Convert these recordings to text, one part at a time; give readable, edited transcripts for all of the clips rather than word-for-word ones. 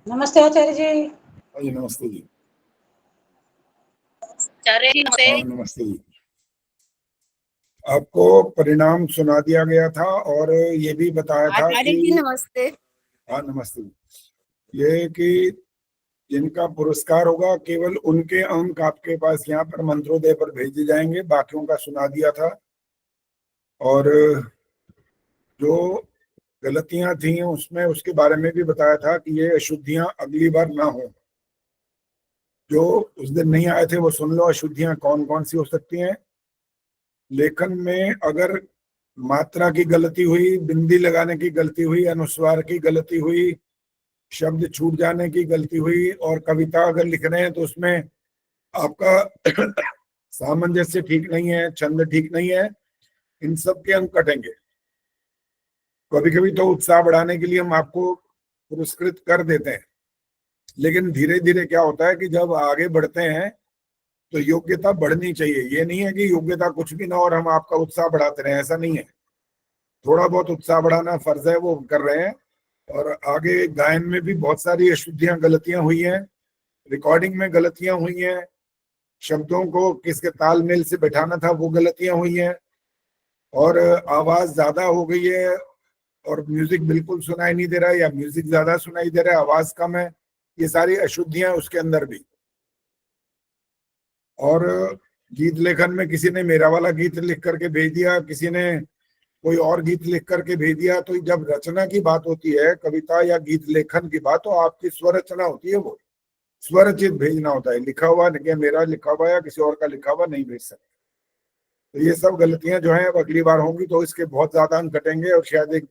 नमस्ते आचार्य जी। जी नमस्ते जी। आचार्य जी नमस्ते। हाँ नमस्ते जी। आपको परिणाम सुना दिया गया था और ये भी बताया था आचार्य जी कि नमस्ते। हाँ नमस्ते जी। ये कि जिनका पुरस्कार होगा केवल उनके अंक आपके पास यहाँ पर मंत्रोदय पर भेजे जाएंगे, बाकियों का सुना दिया था। और जो गलतियां थी उसमें उसके बारे में भी बताया था कि ये अशुद्धियां अगली बार ना हो। जो उस दिन नहीं आए थे वो सुन लो, अशुद्धियां कौन कौन सी हो सकती हैं। लेखन में अगर मात्रा की गलती हुई, बिंदी लगाने की गलती हुई, अनुस्वार की गलती हुई, शब्द छूट जाने की गलती हुई, और कविता अगर लिख रहे हैं तो उसमें आपका सामंजस्य ठीक नहीं है, छंद ठीक नहीं है, इन सब के अंक कटेंगे। कभी कभी तो उत्साह बढ़ाने के लिए हम आपको पुरस्कृत कर देते हैं, लेकिन धीरे धीरे क्या होता है कि जब आगे बढ़ते हैं तो योग्यता बढ़नी चाहिए। ये नहीं है कि योग्यता कुछ भी ना और हम आपका उत्साह बढ़ाते रहे, ऐसा नहीं है। थोड़ा बहुत उत्साह बढ़ाना फर्ज है, वो कर रहे हैं। और आगे गायन में भी बहुत सारी अशुद्धियां गलतियां हुई हैं, रिकॉर्डिंग में गलतियां हुई हैं, शब्दों को किसके तालमेल से बैठाना था वो गलतियां हुई हैं, और आवाज ज्यादा हो गई है और म्यूजिक बिल्कुल सुनाई नहीं दे रहा है, या म्यूजिक ज्यादा सुनाई दे रहा है, आवाज कम है। ये सारी अशुद्धियां उसके अंदर भी। और गीत लेखन में किसी ने मेरा वाला गीत लिख करके भेज दिया, किसी ने कोई और गीत लिख करके भेज दिया। तो जब रचना की बात होती है, कविता या गीत लेखन की बात, तो आपकी स्वरचना होती है, वो स्वरचित भेजना होता है। लिखा हुआ मेरा लिखा हुआ या किसी और का लिखा हुआ नहीं भेज सकते। तो ये सब गलतियां जो हैं अब अगली बार होंगी तो इसके बहुत ज्यादा अंक कटेंगे, और शायद एक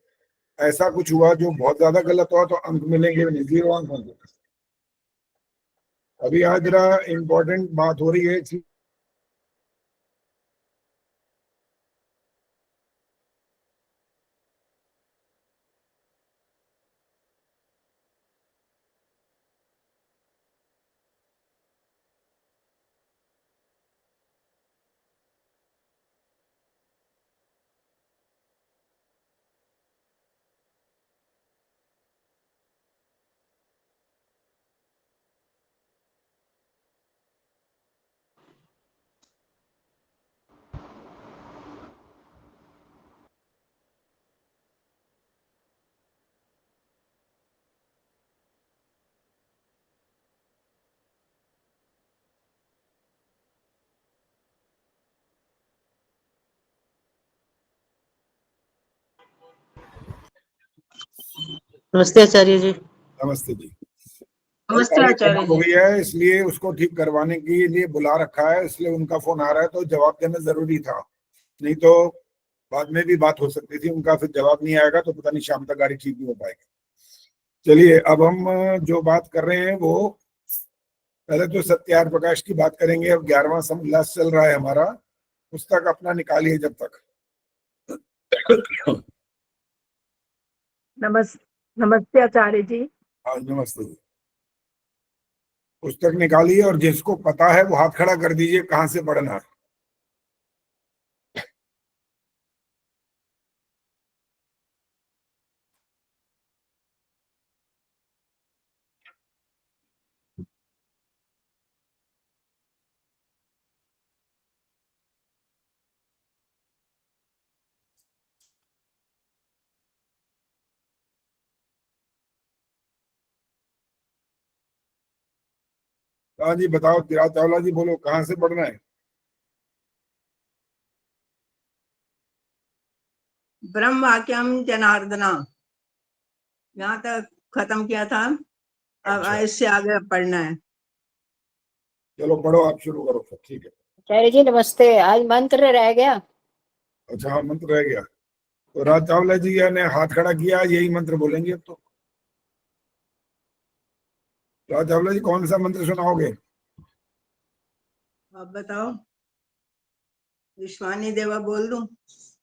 ऐसा कुछ हुआ जो बहुत ज्यादा गलत हुआ तो अंक मिलेंगे नहीं, 0 अंक होंगे। अभी आज जरा इम्पोर्टेंट बात हो रही है। नमस्ते आचार्य जी। नमस्ते जी। नमस्ते आचार्य हो जी। गया है, इसलिए उसको ठीक करवाने के लिए बुला रखा है, इसलिए उनका फोन आ रहा है तो जवाब देना जरूरी था। नहीं तो बाद में भी बात हो सकती थी, उनका फिर जवाब नहीं आएगा तो पता नहीं शाम तक गाड़ी ठीक नहीं हो पाएगी। चलिए अब हम जो बात कर रहे हैं वो पहले तो सत्यार्थ प्रकाश की बात करेंगे। अब 11वां समोल्लास चल रहा है हमारा, पुस्तक अपना निकालिए जब तक। नमस्ते आचार्य जी। हाँ नमस्ते जी। पुस्तक निकालिए और जिसको पता है वो हाथ खड़ा कर दीजिए, कहाँ से पढ़ना है। हाँ जी बताओ, तिराज चावला जी बोलो, कहाँ से पढ़ना है। ब्रह्म वाक्यम जनार्दना, यहाँ तक खत्म किया था। अब अच्छा इससे आगे पढ़ना है। चलो पढ़ो, आप शुरू करो फिर। ठीक है। आचार्य जी नमस्ते। आज मंत्र रह गया। अच्छा हाँ, मंत्र रह गया तो राज चावला जी ने हाथ खड़ा किया, यही मंत्र बोलेंगे अब तो। राज चावला जी कौन सा मंत्र सुनाओगे। आप बताओ, विश्वानी देवा बोल दूं?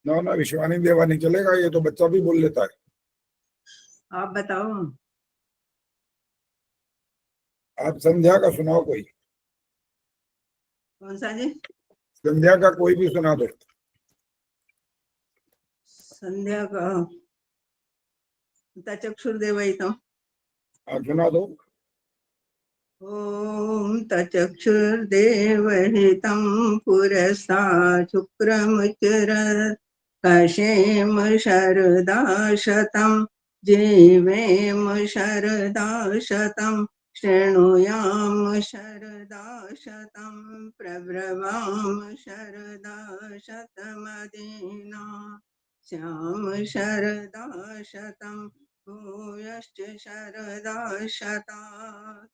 ना ना, विश्वानी देवा नहीं चलेगा, ये तो बच्चा भी बोल लेता है। आप बताओ। आप संध्या का सुनाओ कोई। कौन सा जी? संध्या का कोई भी सुना दो। संध्या का चक्षुर्देव ही तो। आप सुना दो। ओम तचक्षुर्देवहितं पुरस्ता शुक्रमुचरत् कशेम शरदा शतं जीवेम शरदा शतं शृणुयाम शरदा शतं प्रब्रवाम शरदा शतमदीना श्याम शरदा शतं भूयश्च शरदा शतात्।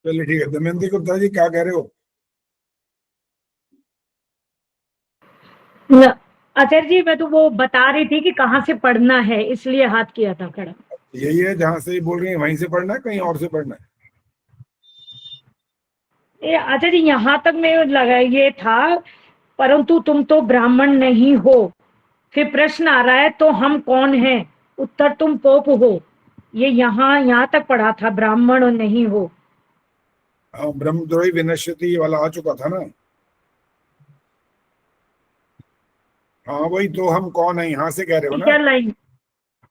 चलिए ठीक है। दमयंती गुप्ता जी क्या कह रहे हो? आचार्य जी मैं तो वो बता रही थी कि कहाँ से पढ़ना है, इसलिए हाथ किया था खड़ा। यही है जहां से बोल रही है वहीं से पढ़ना है, कहीं और से पढ़ना है? ये आचार्य जी यहाँ तक में लगा ये था, परंतु तुम तो ब्राह्मण नहीं हो। फिर प्रश्न आ रहा है तो हम कौन हैं? उत्तर तुम पोप हो। ये यहाँ तक पढ़ा था, ब्राह्मण नहीं हो। ब्रह्मद्रोही विनश्यति ये वाला आ चुका था ना। हाँ वही तो, हम कौन है यहाँ से कह रहे हो ना? क्या लाइन?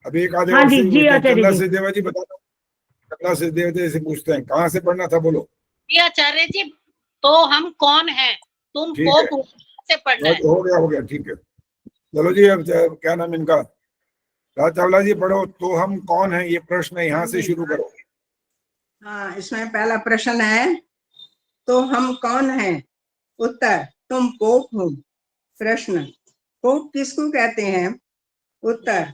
अभी एक आधे हाँ और जी से जी आचार्य चंदा जी। सिद्धेवा जी बता दो। चंदा सिद्धेवा जी से पूछते हैं कहाँ से पढ़ना था, बोलो। जी आचार्य जी, तो हम कौन हैं? तुम ठीक है, पोप से पढ़ना है। हो गया ठीक है। चलो जी, अब क्या नाम इनका, राज चावला जी पढ़ो। तो हम कौन है ये प्रश्न है, यहाँ से शुरू करो। हाँ, इसमें पहला प्रश्न है तो हम कौन हैं? उत्तर तुम पोप हो। प्रश्न पोप किसको कहते हैं? उत्तर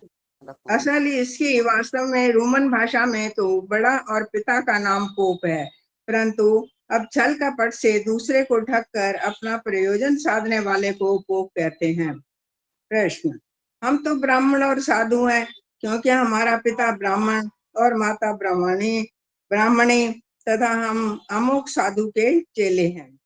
असली इसकी वास्तव में रोमन भाषा में तो बड़ा और पिता का नाम पोप है, परंतु अब छल कपट से दूसरे को ढककर अपना प्रयोजन साधने वाले को पोप कहते हैं। प्रश्न हम तो ब्राह्मण और साधु हैं, क्योंकि हमारा पिता ब्राह्मण और माता ब्राह्मणी तथा हम अमुक साधु के चेले हैं।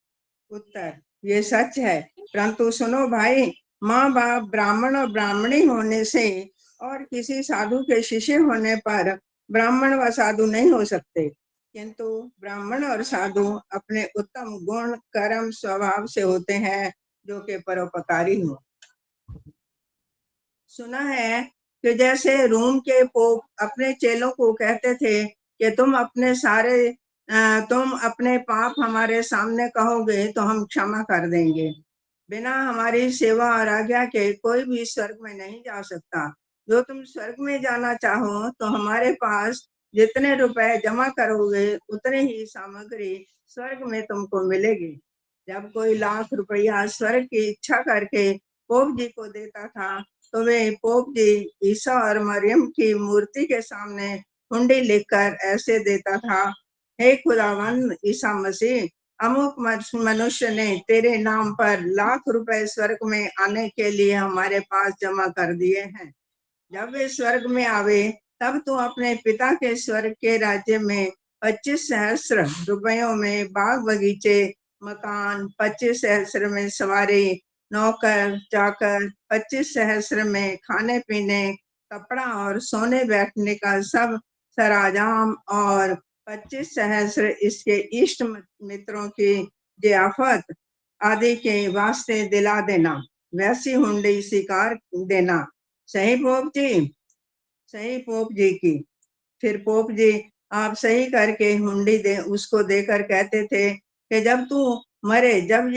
उत्तर ये सच है, परंतु सुनो भाई, माँ बाप ब्राह्मण और ब्राह्मणी होने से और किसी साधु के शिष्य होने पर ब्राह्मण व साधु नहीं हो सकते, किंतु ब्राह्मण और साधु अपने उत्तम गुण कर्म स्वभाव से होते हैं जो कि परोपकारी हो। सुना है कि जैसे रोम के पोप अपने चेलों को कहते थे कि तुम अपने पाप हमारे सामने कहोगे तो हम क्षमा कर देंगे। बिना हमारी सेवा और आज्ञा के कोई भी स्वर्ग में नहीं जा सकता। जो तुम स्वर्ग में जाना चाहो तो हमारे पास जितने रुपए जमा करोगे उतने ही सामग्री स्वर्ग में तुमको मिलेगी। जब कोई लाख रुपया स्वर्ग की इच्छा करके पोप जी को देता था तो वे पोप जी ईसा और मरियम की मूर्ति के सामने हुंडी लिखकर ऐसे देता था, हे खुदावन ईसा मसीह, अमुक मनुष्य ने तेरे नाम पर लाख रुपए स्वर्ग में आने के लिए हमारे पास जमा कर दिए हैं। जब वे स्वर्ग में आवे तब तू अपने पिता के स्वर्ग के राज्य में 25,000 रुपयों में बाग बगीचे, मकान, 25,000 में सवारी, नौकर चाकर, 25,000 में खाने पीने, कपड़ा और सोने बैठने का सब सराजाम और 25,000 इसके इष्ट मित्रों की जियाफत आदि के वास्ते दिला देना। वैसी हुंडी स्वीकार देना। सही पोप जी? सही पोप जी की। फिर पोप जी आप सही करके हुंडी दे उसको देकर कहते थे कि जब तू मरे तब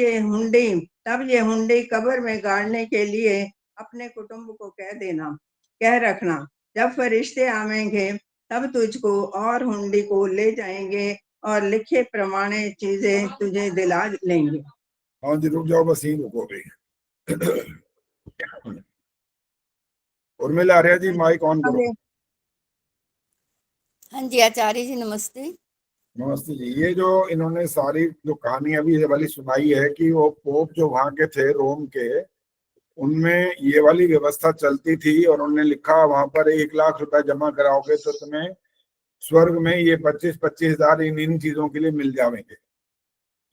ये हुंडी कब्र में गाड़ने के लिए अपने कुटुंब को कह रखना। जब फरिश्ते आवेंगे तब तुझको और हुंडी को ले जाएंगे और लिखे प्रमाणे चीजें तुझे दिला लेंगे। हाँ जी रुक जाओ, बस यहीं रुको भी। उर्मिला आर्या जी माइक ऑन करो। हाँ जी आचार्य जी नमस्ते। नमस्ते जी। ये जो इन्होंने सारी जो कहानी अभी ये वाली सुनाई है कि वो पोप जो वहां के थे रोम के, उनमें ये वाली व्यवस्था चलती थी और उन्होंने लिखा वहां पर 1,00,000 रुपए जमा कराओगे तो तुम्हें स्वर्ग में ये 25-25 हजार इन चीजों के लिए मिल जाएंगे।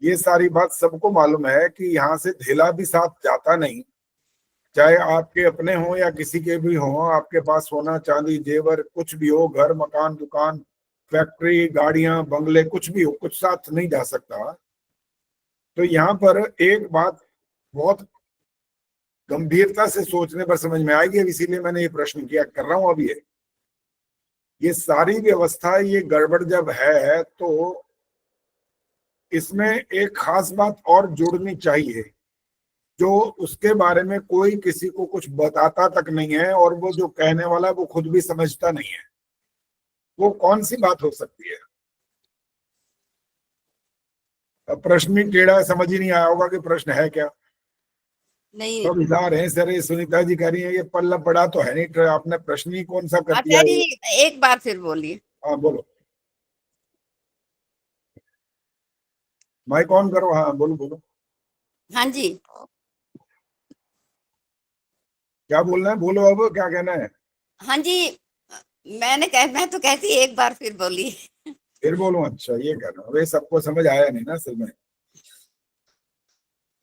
ये सारी बात सबको मालूम है कि यहाँ से धेला भी साथ जाता नहीं, चाहे आपके अपने हो या किसी के भी हो, आपके पास सोना चांदी जेवर कुछ भी हो, घर मकान दुकान फैक्ट्री गाड़ियां बंगले कुछ भी हो, कुछ साथ नहीं जा सकता। तो यहाँ पर एक बात बहुत गंभीरता से सोचने पर समझ में आएगी, इसीलिए मैंने ये प्रश्न किया कर रहा हूं। अब ये सारी व्यवस्था ये गड़बड़ जब है तो इसमें एक खास बात और जोड़नी चाहिए, जो उसके बारे में कोई किसी को कुछ बताता तक नहीं है और वो जो कहने वाला है वो खुद भी समझता नहीं है। वो कौन सी बात हो सकती है? अब प्रश्न भी टेढ़ा है, समझ ही नहीं आया होगा कि प्रश्न है क्या। नहीं सब इशार है सर, ये सुनीता जी कह रही है ये पल्ला पड़ा तो है नहीं, आपने प्रश्न ही कौन सा कर दिया। आचार्य जी एक बार फिर बोलिए। हाँ बोलो, माइक ऑन करो। हाँ बोलो बोलो, हाँ जी, क्या बोलना है बोलो, अब क्या कहना है? हाँ जी, मैं तो कहती एक बार फिर बोलिए। फिर बोलो, अच्छा ये कहना, वे सबको समझ आया नहीं ना असल में।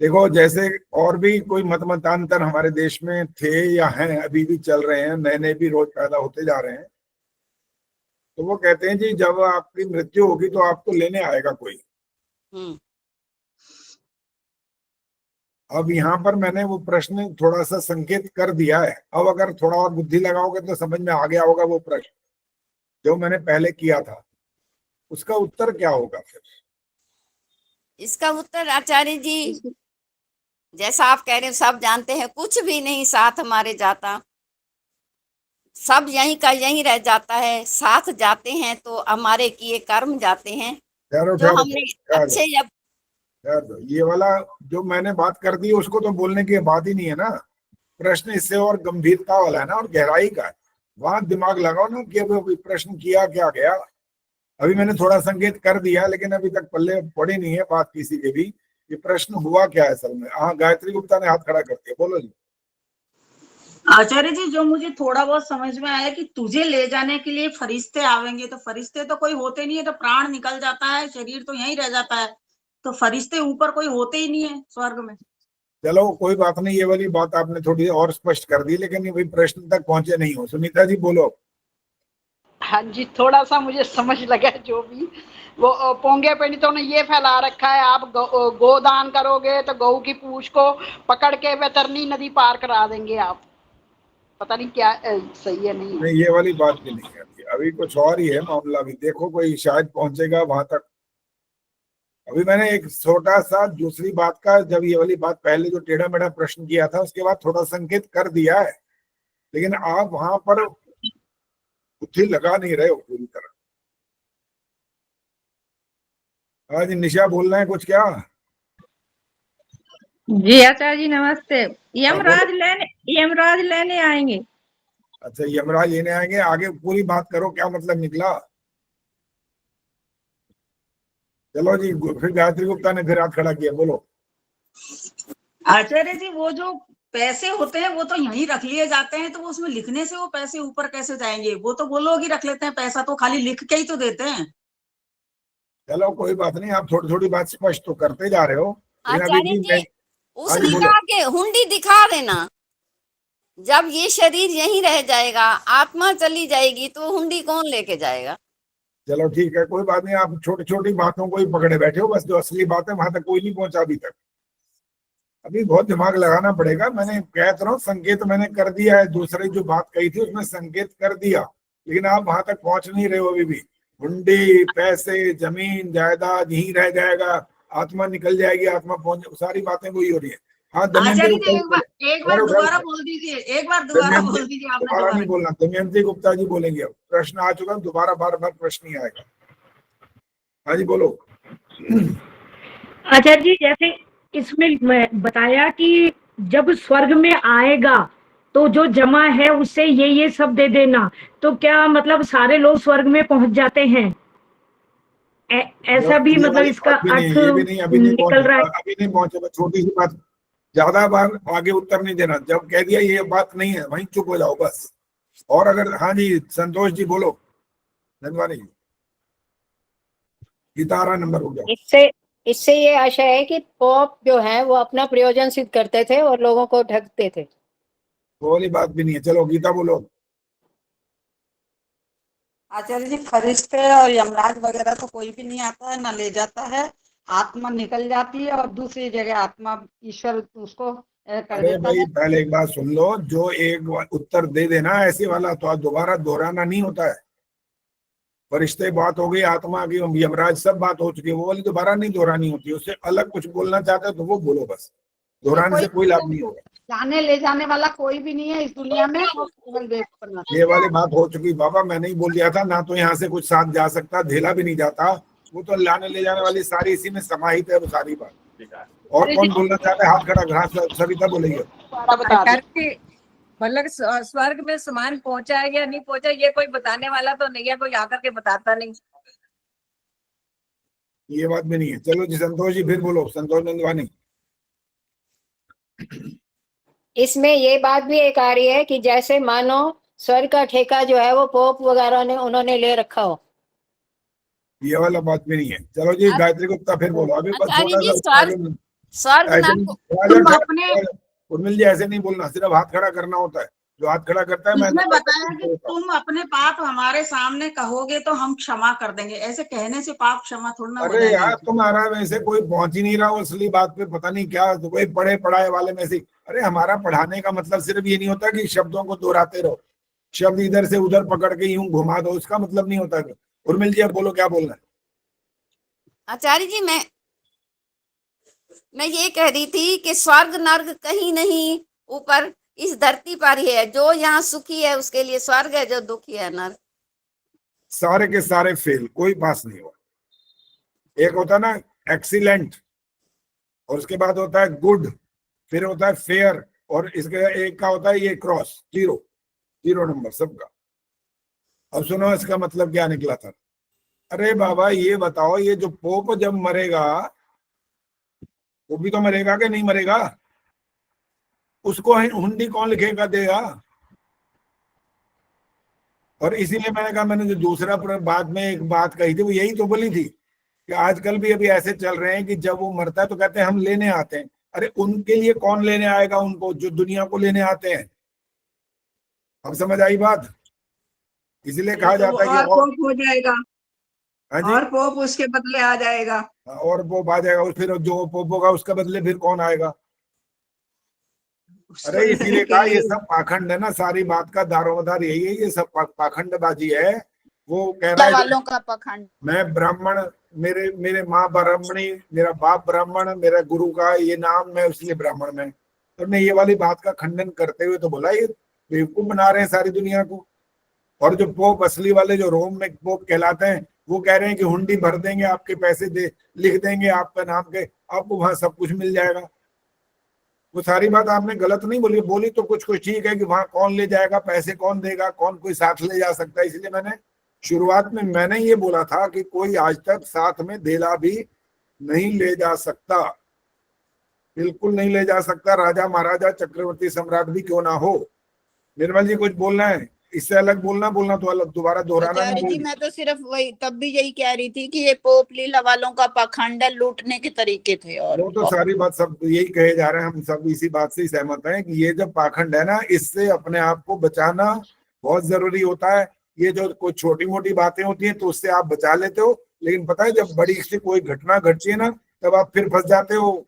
देखो जैसे और भी कोई मत मतांतर हमारे देश में थे या हैं, अभी भी चल रहे हैं, नए नए भी रोज पैदा होते जा रहे हैं। तो वो कहते हैं जी जब आपकी मृत्यु होगी तो आपको लेने आएगा कोई। अब यहाँ पर मैंने वो प्रश्न थोड़ा सा संकेत कर दिया है, अब अगर थोड़ा और बुद्धि लगाओगे तो समझ में आ गया होगा वो प्रश्न जो मैंने पहले किया था, उसका उत्तर क्या होगा फिर? इसका उत्तर आचार्य जी जैसा आप कह रहे हो, सब जानते हैं कुछ भी नहीं साथ हमारे जाता, सब यहीं का यहीं रह जाता है, साथ जाते हैं तो हमारे किए कर्म जाते हैं ठहरो जो ठहरो हमने अच्छे या ठहरो, ये वाला जो मैंने बात कर दी उसको तो बोलने की बात ही नहीं है ना। प्रश्न इससे और गंभीरता वाला है ना और गहराई का है, वहां दिमाग लगाओ ना कि अभी प्रश्न किया क्या गया। अभी मैंने थोड़ा संकेत कर दिया लेकिन अभी तक पल्ले पड़ी नहीं है बात किसी के भी, ये प्रश्न हुआ क्या है असल में। हाँ गायत्री गुप्ता ने हाथ खड़ा कर दिया, बोलो जी। आचार्य जी जो मुझे थोड़ा बहुत समझ में आया कि तुझे ले जाने के लिए फरिश्ते आवेंगे, तो फरिश्ते तो कोई होते नहीं है, तो प्राण निकल जाता है, शरीर तो यहीं रह जाता है, तो फरिश्ते ऊपर कोई होते ही नहीं है स्वर्ग में। चलो कोई बात नहीं, ये वाली बात आपने थोड़ी और स्पष्ट कर दी, लेकिन ये प्रश्न तक पहुंचे नहीं हो। सुनीता जी बोलो। हाँ जी, थोड़ा सा मुझे समझ लगा। जो भी वो पोंगे पंडितों ने ये फैला रखा है, आप गोदान करोगे तो गऊ की पूंछ को पकड़ के वैतरणी नदी पार करा देंगे आप। पता नहीं क्या सही है नहीं, नहीं ये वाली बात भी नहीं है, अभी कुछ और ही है मामला भी, देखो कोई शायद पहुंचेगा वहां तक। अभी मैंने एक छोटा सा दूसरी बात का, जब ये वाली बात पहले जो टेढ़ा मेढ़ा प्रश्न किया था उसके बाद थोड़ा संकेत कर दिया है, लेकिन आप वहां पर बुद्धि लगा नहीं रहे हो पूरी तरह। आज निशा बोल रहे हैं कुछ क्या? जी आचार्य जी नमस्ते। बोलो। यमराज लेने आएंगे। अच्छा यमराज लेने आएंगे, आगे पूरी बात करो क्या मतलब निकला। चलो जी, फिर गायत्री गुप्ता ने फिर हाथ खड़ा किया, बोलो। आचार्य जी वो जो पैसे होते हैं वो तो यहीं रख लिए जाते हैं, तो वो उसमें लिखने से वो पैसे ऊपर कैसे जाएंगे? वो तो वो लोग ही रख लेते हैं पैसा, तो खाली लिख के ही तो देते हैं। चलो कोई बात नहीं, आप थोड़ी थोड़ी बात स्पष्ट तो करते जा रहे हो। आचार्य जी उस निकाह के हुंडी दिखा देना, जब ये शरीर यहीं रह जाएगा, आत्मा चली जाएगी तो हुंडी कौन लेके जाएगा? चलो ठीक है, कोई बात नहीं, आप छोटी छोटी बातों को ही पकड़े बैठे हो, बस जो असली बात है वहां तक कोई नहीं पहुंचा अभी तक। अभी बहुत दिमाग लगाना पड़ेगा। मैंने कहता रहा हूँ संकेत मैंने कर दिया है, दूसरी जो बात कही थी उसमें संकेत कर दिया, लेकिन आप वहां तक पहुंच नहीं रहे हो अभी भी। हुंडी, पैसे, जमीन जायदाद यहीं रह जाएगा, आत्मा निकल जाएगी, आत्मा पहुंच, सारी बातें वही हो रही है। हाँ आचार्य जी एक बार दोबारा बोल दीजिए, एक बार दोबारा बोल दीजिए। आपने दोबारा नहीं बोलना, दमयंती गुप्ता जी बोलेंगे। अब प्रश्न आ चुका, दोबारा बार बार प्रश्न ही आएगा। हाँ जी बोलो। आचार्य जी जैसे इसमें बताया कि जब स्वर्ग में आएगा तो जो जमा है उससे ये सब दे देना, तो क्या मतलब सारे लोग स्वर्ग में पहुंच जाते हैं? ऐसा भी मतलब इसका अर्थ निकल रहा है? अभी नहीं पहुंचे, छोटी सी बात, ज्यादा बार आगे उत्तर नहीं देना। जब कह दिया ये बात नहीं है वहीं चुप हो जाओ बस। और अगर, हाँ जी संतोष जी बोलो। धन्यवाद जी, गीतारा नंबर हो गया। इससे ये आशा है कि पोप जो है वो अपना प्रयोजन सिद्ध करते थे और लोगों को ठगते थे। वो वाली बात भी नहीं है। चलो गीता बोलो। आचार्य जी फरिश्ते और यमराज वगैरह तो कोई भी नहीं आता है, ना ले जाता है, आत्मा निकल जाती है और दूसरी जगह आत्मा ईश्वर उसको कर अरे देता भाई है। पहले एक बात सुन लो, जो एक उत्तर दे देना ऐसे वाला तो दोबारा दोहराना नहीं होता है। फरिश्ते बात हो गई, आत्मा की, यमराज सब बात हो चुकी है, वो वाली दोबारा नहीं दोहरानी होती। उससे अलग कुछ बोलना चाहते हो तो वो बोलो, बस दोहराने से कोई लाभ नहीं होगा। जाने ले जाने वाला कोई भी नहीं है इस दुनिया में, वो केवल वेद ये वाली बात हो चुकी बाबा, मैंने ही बोल दिया था ना, तो यहाँ से कुछ साथ जा सकता, धेला भी नहीं जाता, वो तो लाने ले जाने वाली सारी इसी में समाहित है वो सारी बात। और कौन बोलना चाहता है? हाथ खड़ा, घास सविता बोलेगी। बता दे। मतलब स्वर्ग में सामान पहुंचा है या नहीं पहुंचा, ये कोई बताने वाला तो नहीं है, कोई आकर के बताता नहीं। ये बात भी नहीं है। चलो जी संतोष जी, फिर बोलो, संतोष नंदवानी। इसमें ये बात भी एक आ रही है कि जैसे मानो स्वर्ग का ठेका जो है वो पोप वगैरह ने उन्होंने ले रखा हो। ये वाला बात भी नहीं है। चलो जी गायत्री गुप्ता, फिर बोलो। अभी बस आचार्य थोड़ा जी, सा स्वर्ग ऐसे नरक नहीं, अपने उर्मिल जी ऐसे नहीं बोलना, सिर्फ हाथ खड़ा करना होता है। जो हाथ खड़ा करता है, इसमें बताया कि तुम अपने पाप हमारे सामने कहोगे तो हम क्षमा कर देंगे। ऐसे कहने से पाप क्षमा थोड़ा ना हो अरे यार जाएंगे। तुम्हारा वैसे कोई पहुंच ही नहीं रहा असली बात पे, पता नहीं क्या तो कोई पढ़े पढ़ाए वाले में से। अरे हमारा पढ़ाने का मतलब सिर्फ ये नहीं होता कि शब्दों को दोहराते रहो, शब्द इधर से उधर पकड़ के यूं घुमा दो, उसका मतलब नहीं होता। उर्मिल जी अब बोलो, क्या बोलना है? आचार्य जी, मैं ये कह रही थी कि स्वर्ग नर्क कहीं नहीं, ऊपर इस धरती पर ही है। जो यहाँ सुखी है उसके लिए स्वर्ग है, जो दुखी है नर्क। सारे के सारे फेल, कोई पास नहीं हुआ। एक होता है ना एक्सीलेंट, और उसके बाद होता है गुड, फिर होता है फेयर, और इसके एक का होता है ये क्रॉस, 0 नंबर सबका। अब सुनो इसका मतलब क्या निकला था। अरे बाबा ये बताओ, ये जो पोप जब मरेगा, वो भी तो मरेगा कि नहीं मरेगा? उसको हुंडी कौन लिखेगा, देगा? और इसीलिए मैंने कहा, मैंने जो दूसरा बाद में एक बात कही थी वो यही तो बोली थी कि आजकल भी अभी ऐसे चल रहे हैं कि जब वो मरता है तो कहते हैं हम लेने आते हैं। अरे उनके लिए कौन लेने आएगा उनको, जो दुनिया को लेने आते हैं। अब समझ आई बात? इसलिए कहा जाता है कि और पोप हो जाएगा, हाँ जी, और पोप उसके बदले आ जाएगा। और पोप आ जाएगा, फिर जो पोप होगा उसका बदले फिर कौन आएगा? उसको अरे इसीलिए लेने के कहा ये लिए सब पाखंड है ना, सारी बात का दारोमदार यही है, ये सब पाखंडबाजी है। वो कह रहा है वालों का पखंड। मैं ब्राह्मण, मेरे माँ ब्राह्मणी, मेरा बाप ब्राह्मण, मेरा गुरु का ये नाम, मैं इसलिए ब्राह्मण में। तो ने ये वाली बात का खंडन करते हुए तो बोला ये बेवकूफ बना रहे हैं सारी दुनिया को। और जो पोप असली वाले जो रोम में पोप कहलाते हैं, वो कह रहे हैं कि हुंडी भर देंगे, आपके पैसे लिख देंगे आपका नाम के, आपको वहां सब कुछ मिल जाएगा। वो सारी बात आपने गलत नहीं बोली, बोली तो कुछ कुछ ठीक है कि वहां कौन ले जाएगा, पैसे कौन देगा, कौन कोई साथ ले जा सकता है। इसलिए मैंने शुरुआत में मैंने ये बोला था कि कोई आज तक साथ में धेला भी नहीं ले जा सकता, बिल्कुल नहीं ले जा सकता, राजा महाराजा चक्रवर्ती सम्राट भी क्यों ना हो। निर्मल जी कुछ बोलना है? इससे अलग बोलना तो अलग, दोबारा दोहराना आचार्य जी, नहीं। मैं तो सिर्फ वही तब भी यही कह रही थी कि ये पोप लीला वालों का पाखंड है, लूटने के तरीके थे। और वो तो सारी बात सब यही कहे जा रहे हैं, हम सब इसी बात से सहमत हैं कि ये जब पाखंड है ना, इससे अपने आप को बचाना बहुत जरूरी होता है। ये जो कोई छोटी मोटी बातें होती हैं तो उससे आप बचा लेते हो, लेकिन पता है जब बड़ी से कोई घटना घटती है ना, तब आप फिर फंस जाते हो,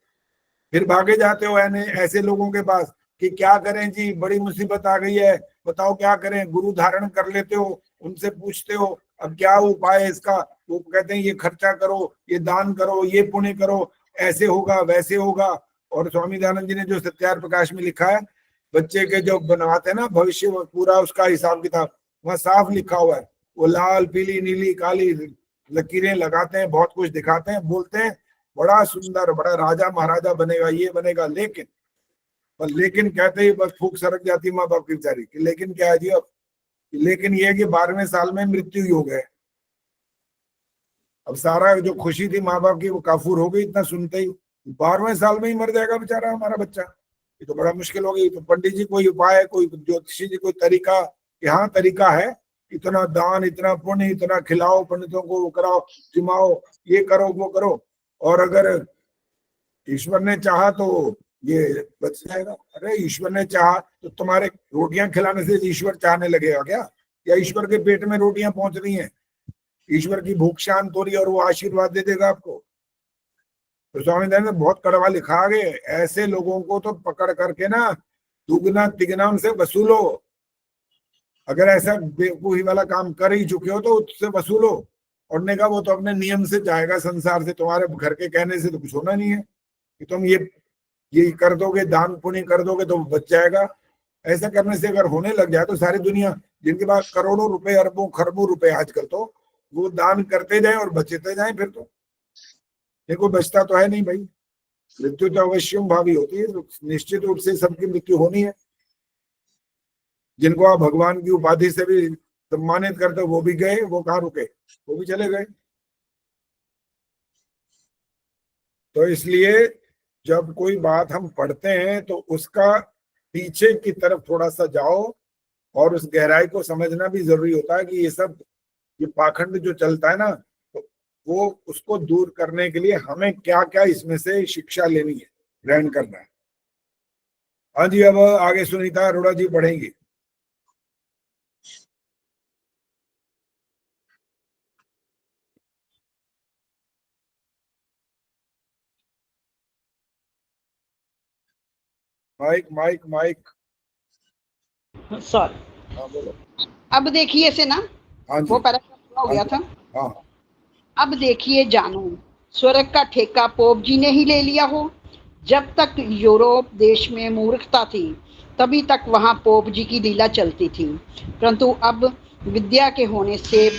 फिर भागे जाते हो ऐसे लोगों के पास कि क्या करें जी, बड़ी मुसीबत आ गई है, बताओ क्या करें। गुरु धारण कर लेते हो, उनसे पूछते हो अब क्या उपाय है इसका, वो कहते हैं ये खर्चा करो, ये दान करो, ये पुण्य करो, ऐसे होगा वैसे होगा। और स्वामी दयानंद जी ने जो सत्यार प्रकाश में लिखा है, बच्चे के जो बनवाते हैं ना भविष्य, पूरा उसका हिसाब किताब वहां साफ लिखा हुआ है। वो लाल पीली नीली काली लकीरें लगाते हैं, बहुत कुछ दिखाते हैं, बोलते हैं बड़ा सुंदर, बड़ा राजा महाराजा बनेगा, ये बनेगा। लेकिन कहते ही बस फूक सरक जाती माँ बाप की बेचारी। लेकिन क्या है जी अब? लेकिन ये है कि 12वें साल में मृत्यु ही हो गए। अब सारा जो खुशी थी माँ बाप की वो काफूर हो गई, इतना सुनते ही 12वें साल में ही मर जाएगा बेचारा हमारा बच्चा। ये तो बड़ा मुश्किल हो गई। तो पंडित जी कोई उपाय, कोई ज्योतिषी जी कोई तरीका? यहाँ तरीका है, इतना दान, इतना पुण्य, इतना खिलाओ पंडितों को, वो कराओ, जिमाओ, ये करो वो करो, और अगर ईश्वर ने चाहा तो ये बच जाएगा। अरे ईश्वर ने चाहा तो तुम्हारे रोटियां खिलाने से ईश्वर चाहने लगेगा क्या? या ईश्वर के पेट में रोटियां पहुंच रही हैं, ईश्वर की भूख शांत हो रही है और वो आशीर्वाद दे देगा आपको? तो स्वामी दयानंद ने बहुत कड़वा लिखा है, ऐसे लोगों को तो पकड़ करके ना दुगना तिगना उनसे वसूलो। अगर ऐसा बेवकूफी वाला काम कर ही चुके हो तो उससे वसूलो। और ने कहा वो तो अपने नियम से जाएगा संसार से, तुम्हारे घर के कहने से तो कुछ होना नहीं है कि तुम ये कर दोगे, दान पुण्य कर दोगे तो बच जाएगा। ऐसा करने से अगर होने लग जाए तो सारी दुनिया, जिनके पास करोड़ों रुपए, अरबों खरबों रुपए आजकल, तो वो दान करते जाए और बचते जाए, फिर तो देखो बचता तो है नहीं भाई। मृत्यु तो अवश्यम भावी होती है, तो निश्चित रूप से सबकी मृत्यु होनी है। जिनको आप भगवान की उपाधि से भी सम्मानित करते हो वो भी गए, वो कहाँ रुके, वो भी चले गए। तो इसलिए जब कोई बात हम पढ़ते हैं तो उसका पीछे की तरफ थोड़ा सा जाओ और उस गहराई को समझना भी जरूरी होता है कि ये पाखंड जो चलता है ना, तो वो उसको दूर करने के लिए हमें क्या क्या इसमें से शिक्षा लेनी है, ग्रहण करना है। हाँ जी, अब आगे सुनीता अरोड़ा जी पढ़ेंगी। Mic mic mic. सॉरी। हाँ बोलो। अब देखिए से ना, हाँ जी। वो पैराग्राफ हो गया था। हाँ। अब देखिए जानो, स्वर्ग का ठेका पोप जी ने ही ले लिया हो। जब तक यूरोप देश में मूर्खता थी तभी तक वहां पोप जी की लीला चलती थी, परंतु अब विद्या के होने से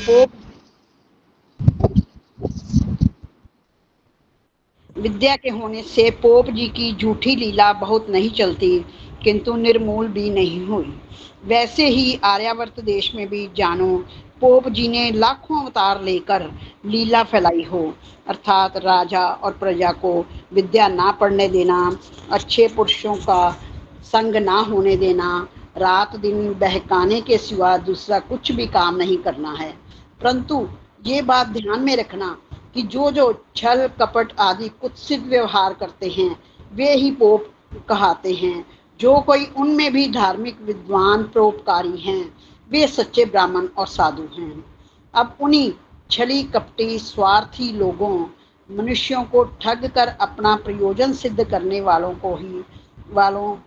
पोप जी की झूठी लीला बहुत नहीं चलती, किंतु निर्मूल भी नहीं हुई। वैसे ही आर्यावर्त देश में भी जानो, पोप जी ने लाखों अवतार लेकर लीला फैलाई हो, अर्थात राजा और प्रजा को विद्या ना पढ़ने देना, अच्छे पुरुषों का संग ना होने देना, रात दिन बहकाने के सिवा दूसरा कुछ भी काम नहीं करना है। परंतु ये बात ध्यान में रखना कि जो छल कपट आदि कुत्सित व्यवहार करते हैं वे ही पोप कहते हैं। जो कोई उनमें भी धार्मिक विद्वान परोपकारी हैं वे सच्चे ब्राह्मण और साधु हैं। अब उन्हीं छली कपटी स्वार्थी मनुष्यों को ठग कर अपना प्रयोजन सिद्ध करने वालों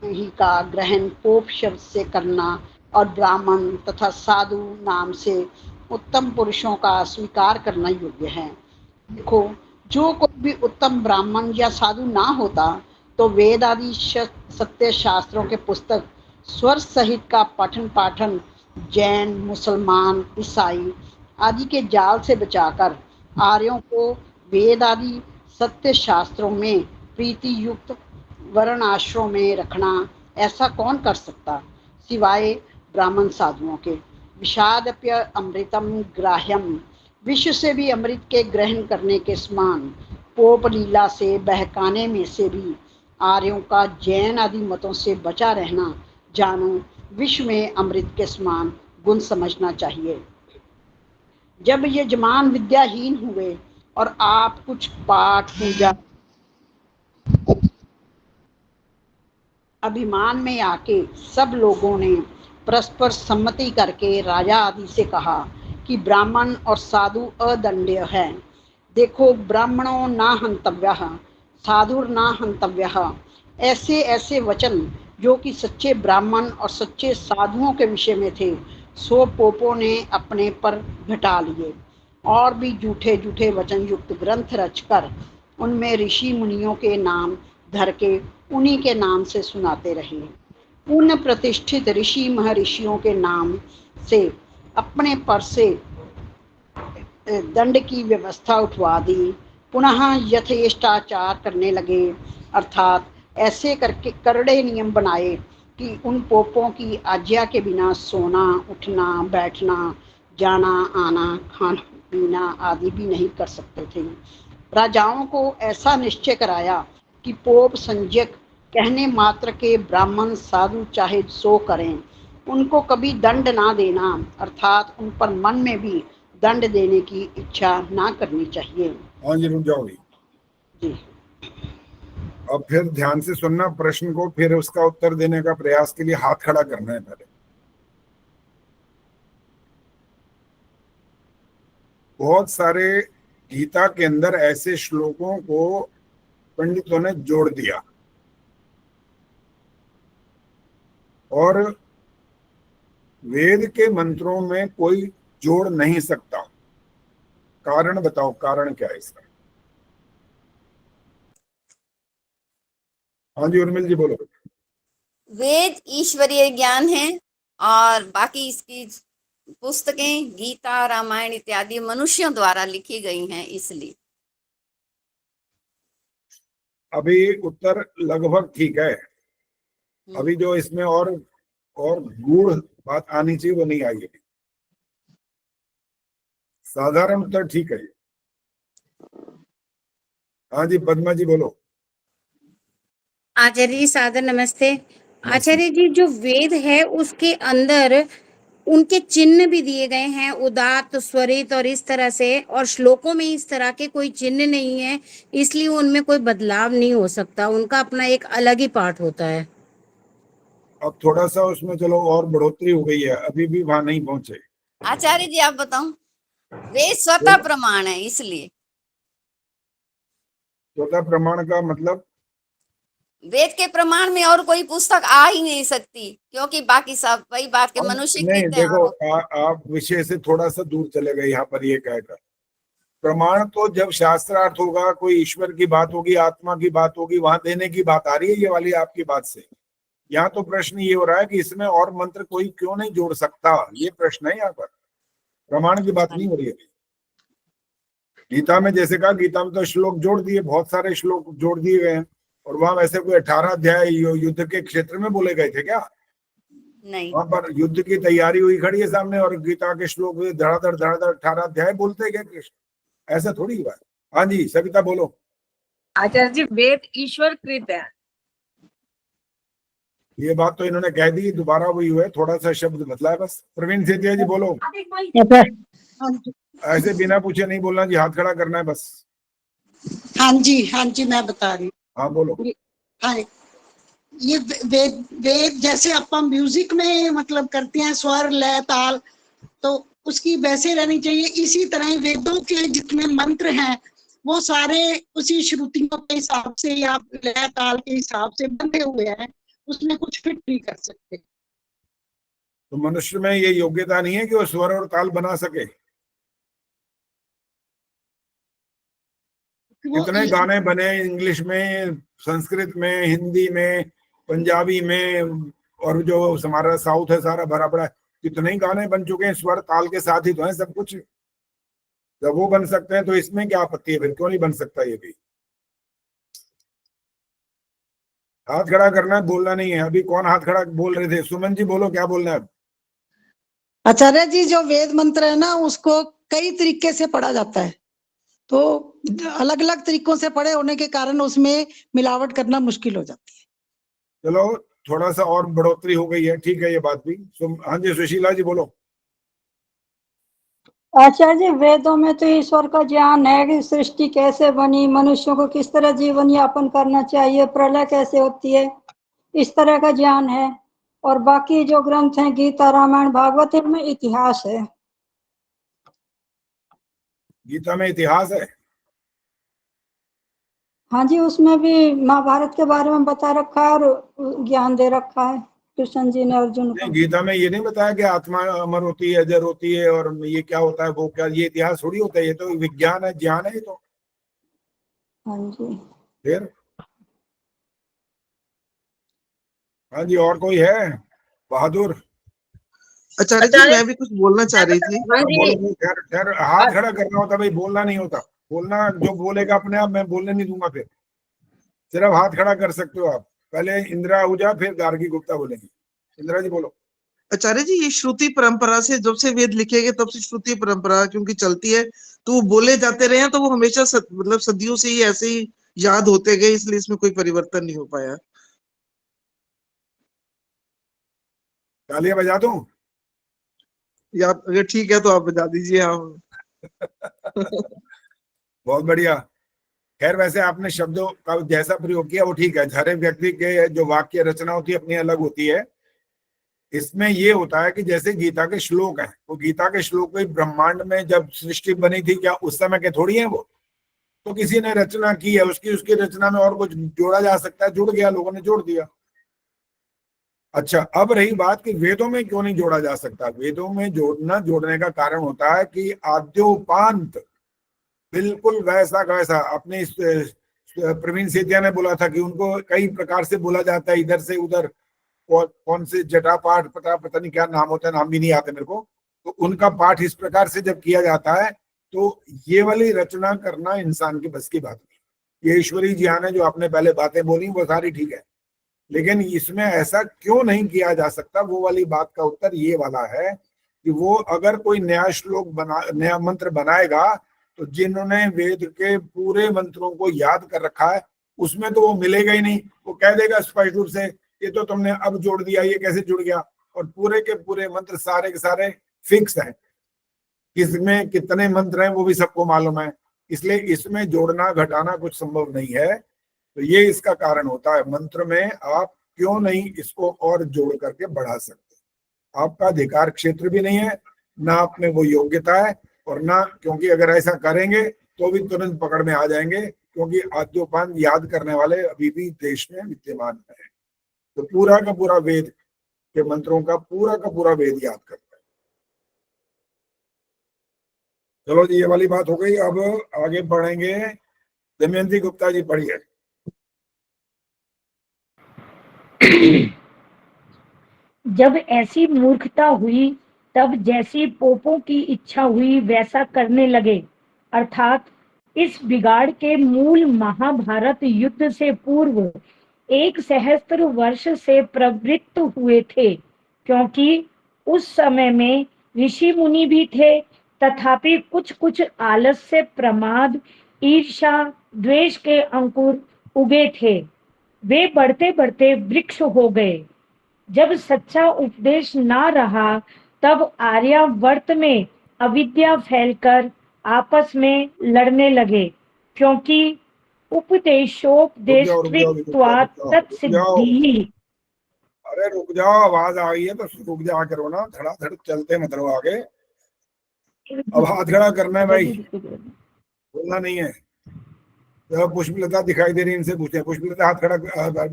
ही का ग्रहण पोप शब्द से करना और ब्राह्मण तथा साधु नाम से उत्तम पुरुषों का स्वीकार करना योग्य है। देखो, जो कोई भी उत्तम ब्राह्मण या साधु ना होता तो वेद आदि सत्य शास्त्रों के पुस्तक स्वर सहित का पठन पाठन जैन, मुसलमान, ईसाई आदि के जाल से बचाकर आर्यों को वेद आदि सत्य शास्त्रों में प्रीति युक्त वर्ण आश्रम में रखना ऐसा कौन कर सकता सिवाय ब्राह्मण साधुओं के। विषादप्य अमृतम ग्राह्यम, विश्व से भी अमृत के ग्रहण करने के समान पोप लीला से बहकाने में से भी आर्यों का जैन आदि मतों से बचा रहना जानो विश्व में अमृत के समान गुण समझना चाहिए। जब ये जमान विद्याहीन हुए और आप कुछ पाठ पूजा अभिमान में आके सब लोगों ने परस्पर सम्मति करके राजा आदि से कहा कि ब्राह्मण और साधु अदंड्य है। देखो, ब्राह्मणों ना हंतव्यः साधुर ना हंतव्यः, ऐसे ऐसे वचन जो कि सच्चे ब्राह्मण और सच्चे साधुओं के विषय में थे सो पोपों ने अपने पर घटा लिए और भी झूठे झूठे वचन युक्त ग्रंथ रचकर उनमें ऋषि मुनियों के नाम धर के उन्हीं के नाम से सुनाते रहे। उन प्रतिष्ठित ऋषि महर्षियों के नाम से अपने पर से दंड की व्यवस्था उठवा दी, पुनः यथेष्टाचार करने लगे, अर्थात ऐसे करके करड़े नियम बनाए कि उन पोपों की आज्ञा के बिना सोना, उठना, बैठना, जाना, आना, खाना पीना आदि भी नहीं कर सकते थे। राजाओं को ऐसा निश्चय कराया कि पोप संज्ञक कहने मात्र के ब्राह्मण साधु चाहे सो करें, उनको कभी दंड ना देना, अर्थात उन पर मन में भी दंड देने की इच्छा ना करनी चाहिए। हाँ जी, रुक जाओ जी। अब फिर ध्यान से सुनना प्रश्न को, फिर उसका उत्तर देने का प्रयास के लिए हाथ खड़ा करना है। पहले बहुत सारे गीता के अंदर ऐसे श्लोकों को पंडितों ने जोड़ दिया और वेद के मंत्रों में कोई जोड़ नहीं सकता। कारण बताओ, कारण क्या है इसका? हाँ जी उर्मिल जी बोलो। वेद ईश्वरीय ज्ञान है और बाकी इसकी पुस्तकें गीता, रामायण इत्यादि मनुष्यों द्वारा लिखी गई हैं, इसलिए। अभी उत्तर लगभग ठीक है। अभी जो इसमें और गूढ़ बात आनी चाहिए वो नहीं आई है। साधारण उत्तर ठीक है। हाँ जी पद्मा जी बोलो। आचार्य जी सादर नमस्ते। आचार्य जी जो वेद है उसके अंदर उनके चिन्ह भी दिए गए हैं, उदात्त, स्वरित और इस तरह से, और श्लोकों में इस तरह के कोई चिन्ह नहीं है, इसलिए उनमें कोई बदलाव नहीं हो सकता, उनका अपना एक अलग ही पाठ होता है। अब थोड़ा सा उसमें चलो और बढ़ोतरी हो गई है, अभी भी वहां नहीं पहुंचे। आचार्य जी आप बताऊं, वेद स्वतः प्रमाण है, इसलिए। स्वतः प्रमाण का मतलब? वेद के प्रमाण में और कोई पुस्तक आ ही नहीं सकती, क्योंकि बाकी सब वही बात के मनुष्य नहीं कृत हैं। देखो आप विषय से थोड़ा सा दूर चले गए। यहाँ पर ये कहकर प्रमाण तो जब शास्त्रार्थ होगा, कोई ईश्वर की बात होगी, आत्मा की बात होगी, वहां देने की बात आ रही है ये वाली आपकी बात से। यहाँ तो प्रश्न ये हो रहा है कि इसमें और मंत्र कोई क्यों नहीं जोड़ सकता, ये प्रश्न है यहाँ पर। प्रमाण की बात नहीं हो रही है। गीता में जैसे कहा, गीता में तो श्लोक जोड़ दिए, बहुत सारे श्लोक जोड़ दिए गए हैं, और वहां वैसे कोई 18 अध्याय युद्ध के क्षेत्र में बोले गए थे क्या? नहीं, वहां पर युद्ध की तैयारी हुई खड़ी है सामने, और गीता के श्लोक धड़ाधड़ 18 अध्याय बोलते गए कृष्ण, ऐसा थोड़ी हुआ है। हाँ जी सविता बोलो। आचार्य जी वेद ईश्वर कृत है। ये बात तो इन्होंने कह दी, दोबारा वही हुआ है, थोड़ा सा शब्द बदला है बस। प्रवीण सेठिया जी बोलो। ऐसे बिना पूछे नहीं बोलना जी, हाथ खड़ा करना है बस। हाँ जी मैं बता रही हूँ। हाँ बोलो। हाँ ये वेद जैसे अपन म्यूजिक में मतलब करते हैं स्वर लय ताल, तो उसकी वैसे रहनी चाहिए। इसी तरह वेदों के जितने मंत्र हैं वो सारे उसी श्रुतियों के हिसाब से या लय ताल के हिसाब से बने हुए हैं, उसमें कुछ फिट नहीं कर सकते। तो मनुष्य में ये योग्यता नहीं है कि वो स्वर और ताल बना सके? कितने गाने बने इंग्लिश में, संस्कृत में, हिंदी में, पंजाबी में, और जो हमारा साउथ है सारा भरा पड़ा है, कितने ही गाने बन चुके हैं, स्वर ताल के साथ ही तो है सब कुछ। जब वो बन सकते हैं तो इसमें क्या आपत्ति है, फिर क्यों नहीं बन सकता ये भी? हाथ खड़ा करना है, बोलना नहीं है। अभी कौन हाथ खड़ा बोल रहे थे? सुमन जी बोलो, क्या बोलना है? आचार्य जी जो वेद मंत्र है ना उसको कई तरीके से पढ़ा जाता है, तो अलग अलग तरीकों से पढ़े होने के कारण उसमें मिलावट करना मुश्किल हो जाती है। चलो थोड़ा सा और बढ़ोतरी हो गई है, ठीक है ये बात भी। हाँ जी सुशीला जी बोलो। आचार्य जी वेदों में तो ईश्वर का ज्ञान है कि सृष्टि कैसे बनी, मनुष्यों को किस तरह जीवन यापन करना चाहिए, प्रलय कैसे होती है, इस तरह का ज्ञान है। और बाकी जो ग्रंथ हैं गीता, रामायण, भागवत, इनमें इतिहास है। गीता में इतिहास है? हाँ जी उसमें भी महाभारत के बारे में बता रखा है और ज्ञान दे रखा है कृष्ण जी ने अर्जुन को। गीता में ये नहीं बताया कि आत्मा अमर होती है, अजर होती है, और ये क्या होता है वो क्या, ये इतिहास थोड़ी होता है, ये तो विज्ञान है, ज्ञान है ये तो। हाँ जी फिर हाँ जी और कोई है? बहादुर। आचार्य जी मैं भी कुछ बोलना चाह रही थी। खैर हाथ खड़ा करना होता भाई, बोलना नहीं होता। बोलना जो बोलेगा अपने आप, मैं बोलने नहीं दूंगा। फिर सिर्फ हाथ खड़ा कर सकते हो आप। पहले इंदिरा आहूजा फिर गार्गी गुप्ता बोलेंगे। इंदिरा जी बोलो। आचार्य जी ये श्रुति परंपरा से, जब से वेद लिखे गए तब से श्रुति परंपरा क्योंकि चलती है, तो वो बोले जाते रहे हैं, तो वो हमेशा मतलब सदियों से ही ऐसे ही याद होते गए, इसलिए इसमें कोई परिवर्तन नहीं हो पाया। तालियां बजा दूं? या अगर ठीक है तो आप बजा दीजिए। हम बहुत बढ़िया। खैर वैसे आपने शब्दों का जैसा प्रयोग किया वो ठीक है। हर एक व्यक्ति के जो वाक्य रचना होती है अपनी अलग होती है। इसमें ये होता है कि जैसे गीता के श्लोक हैं, वो गीता के श्लोक कोई ब्रह्मांड में जब सृष्टि बनी थी क्या उस समय के थोड़ी है वो, तो किसी ने रचना की है, उसकी रचना में और कुछ जोड़ा जा सकता है, जुड़ गया, लोगों ने जोड़ दिया। अच्छा, अब रही बात कि वेदों में क्यों नहीं जोड़ा जा सकता। वेदों में जोड़ने का कारण होता है कि आद्योपांत बिल्कुल वैसा का वैसा। अपने प्रवीण सेतिया ने बोला था कि उनको कई प्रकार से बोला जाता है, इधर से उधर, कौन से जटा पाठ पता नहीं क्या नाम होता है, नाम भी नहीं आते मेरे को। तो उनका पाठ इस प्रकार से जब किया जाता है तो ये वाली रचना करना इंसान की बस की बात नहीं। ये ईश्वरी जी ने जो आपने पहले बातें बोली वो सारी ठीक है, लेकिन इसमें ऐसा क्यों नहीं किया जा सकता, वो वाली बात का उत्तर ये वाला है कि वो अगर कोई नया श्लोक नया मंत्र बनाएगा तो जिन्होंने वेद के पूरे मंत्रों को याद कर रखा है उसमें तो वो मिलेगा ही नहीं। वो कह देगा स्पष्ट रूप से ये तो तुमने अब जोड़ दिया, ये कैसे जुड़ गया, और पूरे के पूरे मंत्र सारे के सारे फिक्स हैं, किसमें कितने मंत्र हैं वो भी सबको मालूम है, इसलिए इसमें जोड़ना घटाना कुछ संभव नहीं है। तो ये इसका कारण होता है, मंत्र में आप क्यों नहीं इसको और जोड़ करके बढ़ा सकते, आपका अधिकार क्षेत्र भी नहीं है, ना आप में वो योग्यता है, और ना, क्योंकि अगर ऐसा करेंगे तो भी तुरंत पकड़ में आ जाएंगे, क्योंकि आद्योपांत याद करने वाले अभी भी देश में विद्यमान है। तो पूरा का पूरा वेद के मंत्रों का पूरा वेद याद करता है। चलो जी, ये वाली बात हो गई। अब आगे बढ़ेंगे। दमयंती गुप्ता जी पढ़िए। जब ऐसी मूर्खता हुई तब जैसी पोपों की इच्छा हुई वैसा करने लगे, अर्थात इस बिगाड़ के मूल महाभारत युद्ध से पूर्व 1 सहस्त्र वर्ष से प्रवृत्त हुए थे, क्योंकि उस समय में ऋषि मुनि भी थे, तथापि कुछ आलस्य, प्रमाद, ईर्ष्या, द्वेष के अंकुर उगे थे। वे बढ़ते बढ़ते वृक्ष हो गए। जब सच्चा उपदेश ना रहा तब आर्यावर्त में अविद्या फैलकर आपस में लड़ने लगे, क्योंकि उपदेशोपदेशत्वात् तत्सिद्धि। अरे रुक जाओ, आवाज आ गई है तो रुक जा करो ना, धड़ाधड़ चलते मत रहो आगे। अब हाथ खड़ा करना है भाई, बोलना नहीं है। तो पुष्पलता दिखाई दे रही, इनसे पूछते हैं। पुष्पलता हाथ खड़ा,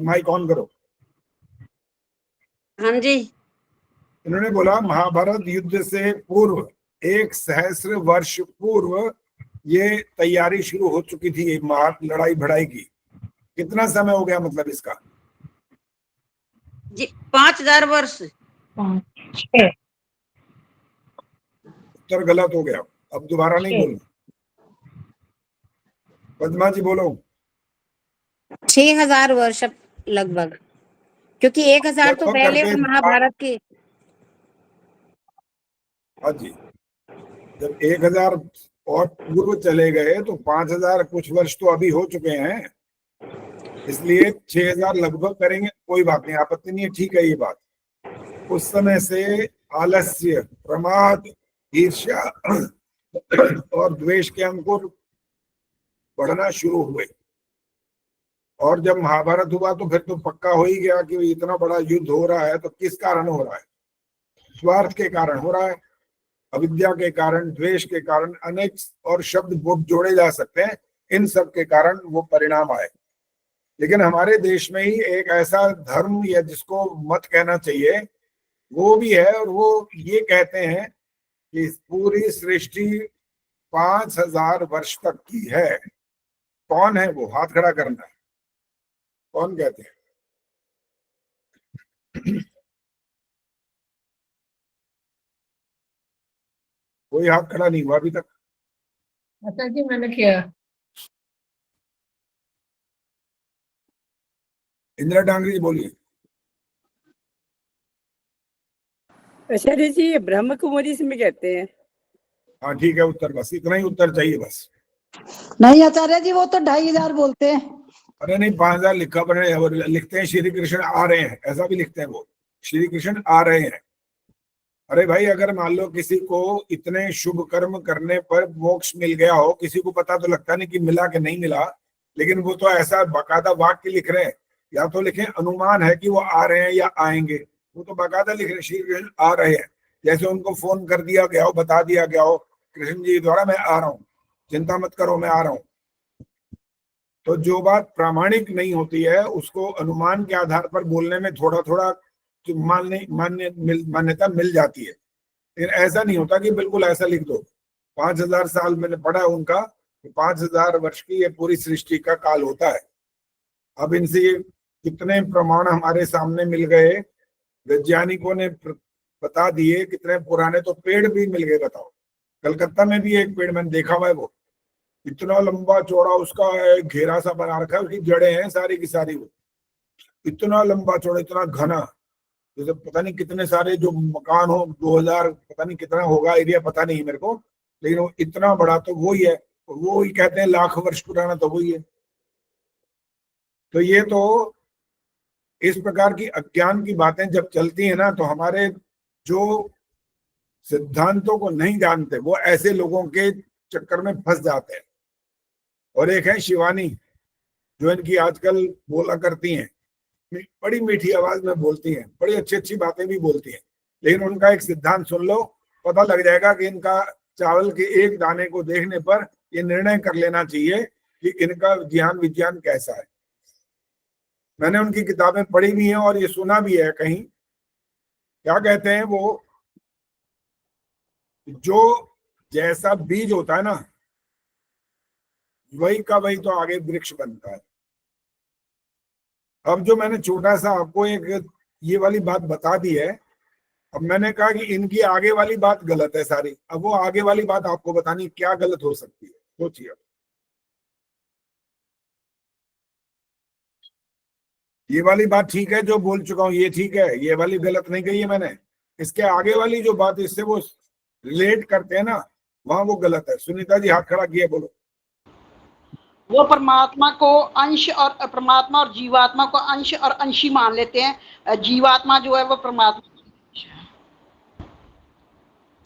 माइक ऑन करो। हाँ जी। इन्होंने बोला महाभारत युद्ध से पूर्व 1 सहस्त्र वर्ष पूर्व ये तैयारी शुरू हो चुकी थी लड़ाई भड़ाई की। कितना समय हो गया मतलब इसका? जी 5000 वर्ष। उत्तर गलत हो गया, अब दोबारा नहीं बोलना। पद्मा जी बोलो। 6000 वर्ष लगभग, क्योंकि 1000 तो पहले और महाभारत के। हाँ जी, जब 1000 और पूर्व चले गए तो 5000 कुछ वर्ष तो अभी हो चुके हैं, इसलिए 6000 लगभग करेंगे, कोई बात नहीं, आपत्ति नहीं है, ठीक है ये बात। उस समय से आलस्य, प्रमाद, ईर्ष्या और द्वेष के अंकुर बढ़ना शुरू हुए। और जब महाभारत हुआ तो फिर तो पक्का हो ही गया कि इतना बड़ा युद्ध हो रहा है तो किस कारण हो रहा है? स्वार्थ के कारण हो रहा है, अविद्या के कारण, द्वेष के कारण, अनेक और शब्द जोड़े जा सकते हैं, इन सब के कारण वो परिणाम आए। लेकिन हमारे देश में ही एक ऐसा धर्म या जिसको मत कहना चाहिए वो भी है, और वो ये कहते हैं कि पूरी सृष्टि 5000 वर्ष तक की है। कौन है वो? हाथ खड़ा करना है, कौन कहते हैं? कोई हाथ खड़ा नहीं हुआ अभी तक। अच्छा जी, मैंने किया। इंदिरा डांगरी जी बोलिए। आचार्य जी ये ब्रह्म कुमारी में कहते हैं। हाँ ठीक है, उत्तर बस इतना ही उत्तर चाहिए बस। नहीं आचार्य जी, वो तो 2500 बोलते हैं। अरे नहीं, 5000 लिखा पड़े, लिखते हैं श्री कृष्ण आ रहे हैं, ऐसा भी लिखते हैं वो, श्री कृष्ण आ रहे हैं। अरे भाई, अगर मान लो किसी को इतने शुभ कर्म करने पर मोक्ष मिल गया हो, किसी को पता तो लगता नहीं कि मिला कि नहीं मिला, लेकिन वो तो ऐसा बाकायदा वाक्य लिख रहे हैं, या तो लिखे अनुमान है कि वो आ रहे हैं या आएंगे, वो तो बाकायदा लिख रहे हैं श्री कृष्ण आ रहे हैं। जैसे उनको फोन कर दिया गया हो, बता दिया गया हो कृष्ण जी द्वारा, मैं आ रहा हूँ, चिंता मत करो मैं आ रहा हूँ। तो जो बात प्रामाणिक नहीं होती है उसको अनुमान के आधार पर बोलने में थोड़ा थोड़ा मान्यता मिल जाती है। लेकिन ऐसा नहीं होता कि बिल्कुल ऐसा लिख दो। 5000 साल मैंने पढ़ा उनका, 5000 वर्ष की ये पूरी सृष्टि का काल होता है। अब इनसे ये कितने प्रमाण हमारे सामने मिल गए, वैज्ञानिकों ने बता दिए, कितने पुराने तो पेड़ भी मिल गए। बताओ, कलकत्ता में भी एक पेड़ मैंने देखा हुआ है, वो इतना लंबा चौड़ा उसका घेरा सा बना रखा है, उसकी जड़ें हैं सारी की सारी, वो इतना लंबा चौड़ा, इतना घना, जैसे पता नहीं कितने सारे जो मकान हो, 2000 पता नहीं कितना होगा एरिया, पता नहीं मेरे को, लेकिन वो इतना बड़ा तो वो ही है। वो ही कहते हैं लाख वर्ष पुराना, तो वही है। तो ये तो इस प्रकार की अज्ञान की बातें जब चलती है ना, तो हमारे जो सिद्धांतों को नहीं जानते वो ऐसे लोगों के चक्कर में फंस जाते हैं। और एक है शिवानी, जो इनकी आजकल बोला करती हैं, बड़ी मीठी आवाज में बोलती हैं, बड़ी अच्छी अच्छी बातें भी बोलती हैं, लेकिन उनका एक सिद्धांत सुन लो, पता लग जाएगा कि इनका चावल के एक दाने को देखने पर ये निर्णय कर लेना चाहिए कि इनका ज्ञान विज्ञान कैसा है। मैंने उनकी किताबें पढ़ी भी हैं और ये सुना भी है कहीं। क्या कहते हैं वो, जो जैसा बीज होता है ना, वही का वही तो आगे वृक्ष बनता है। अब जो मैंने छोटा सा आपको एक ये वाली बात बता दी है, अब मैंने कहा कि इनकी आगे वाली बात गलत है सारी, अब वो आगे वाली बात आपको बतानी क्या गलत हो सकती है, सोचिए। ये वाली बात ठीक है जो बोल चुका हूं, ये ठीक है, ये वाली गलत नहीं कही है मैंने। इसके आगे वाली जो बात इससे वो रिलेट करते हैं ना, वहां वो गलत है। सुनीता जी हाथ खड़ा किए, बोलो। वो परमात्मा को अंश और परमात्मा और जीवात्मा को अंश और अंशी मान लेते हैं। जीवात्मा जो है वो परमात्मा।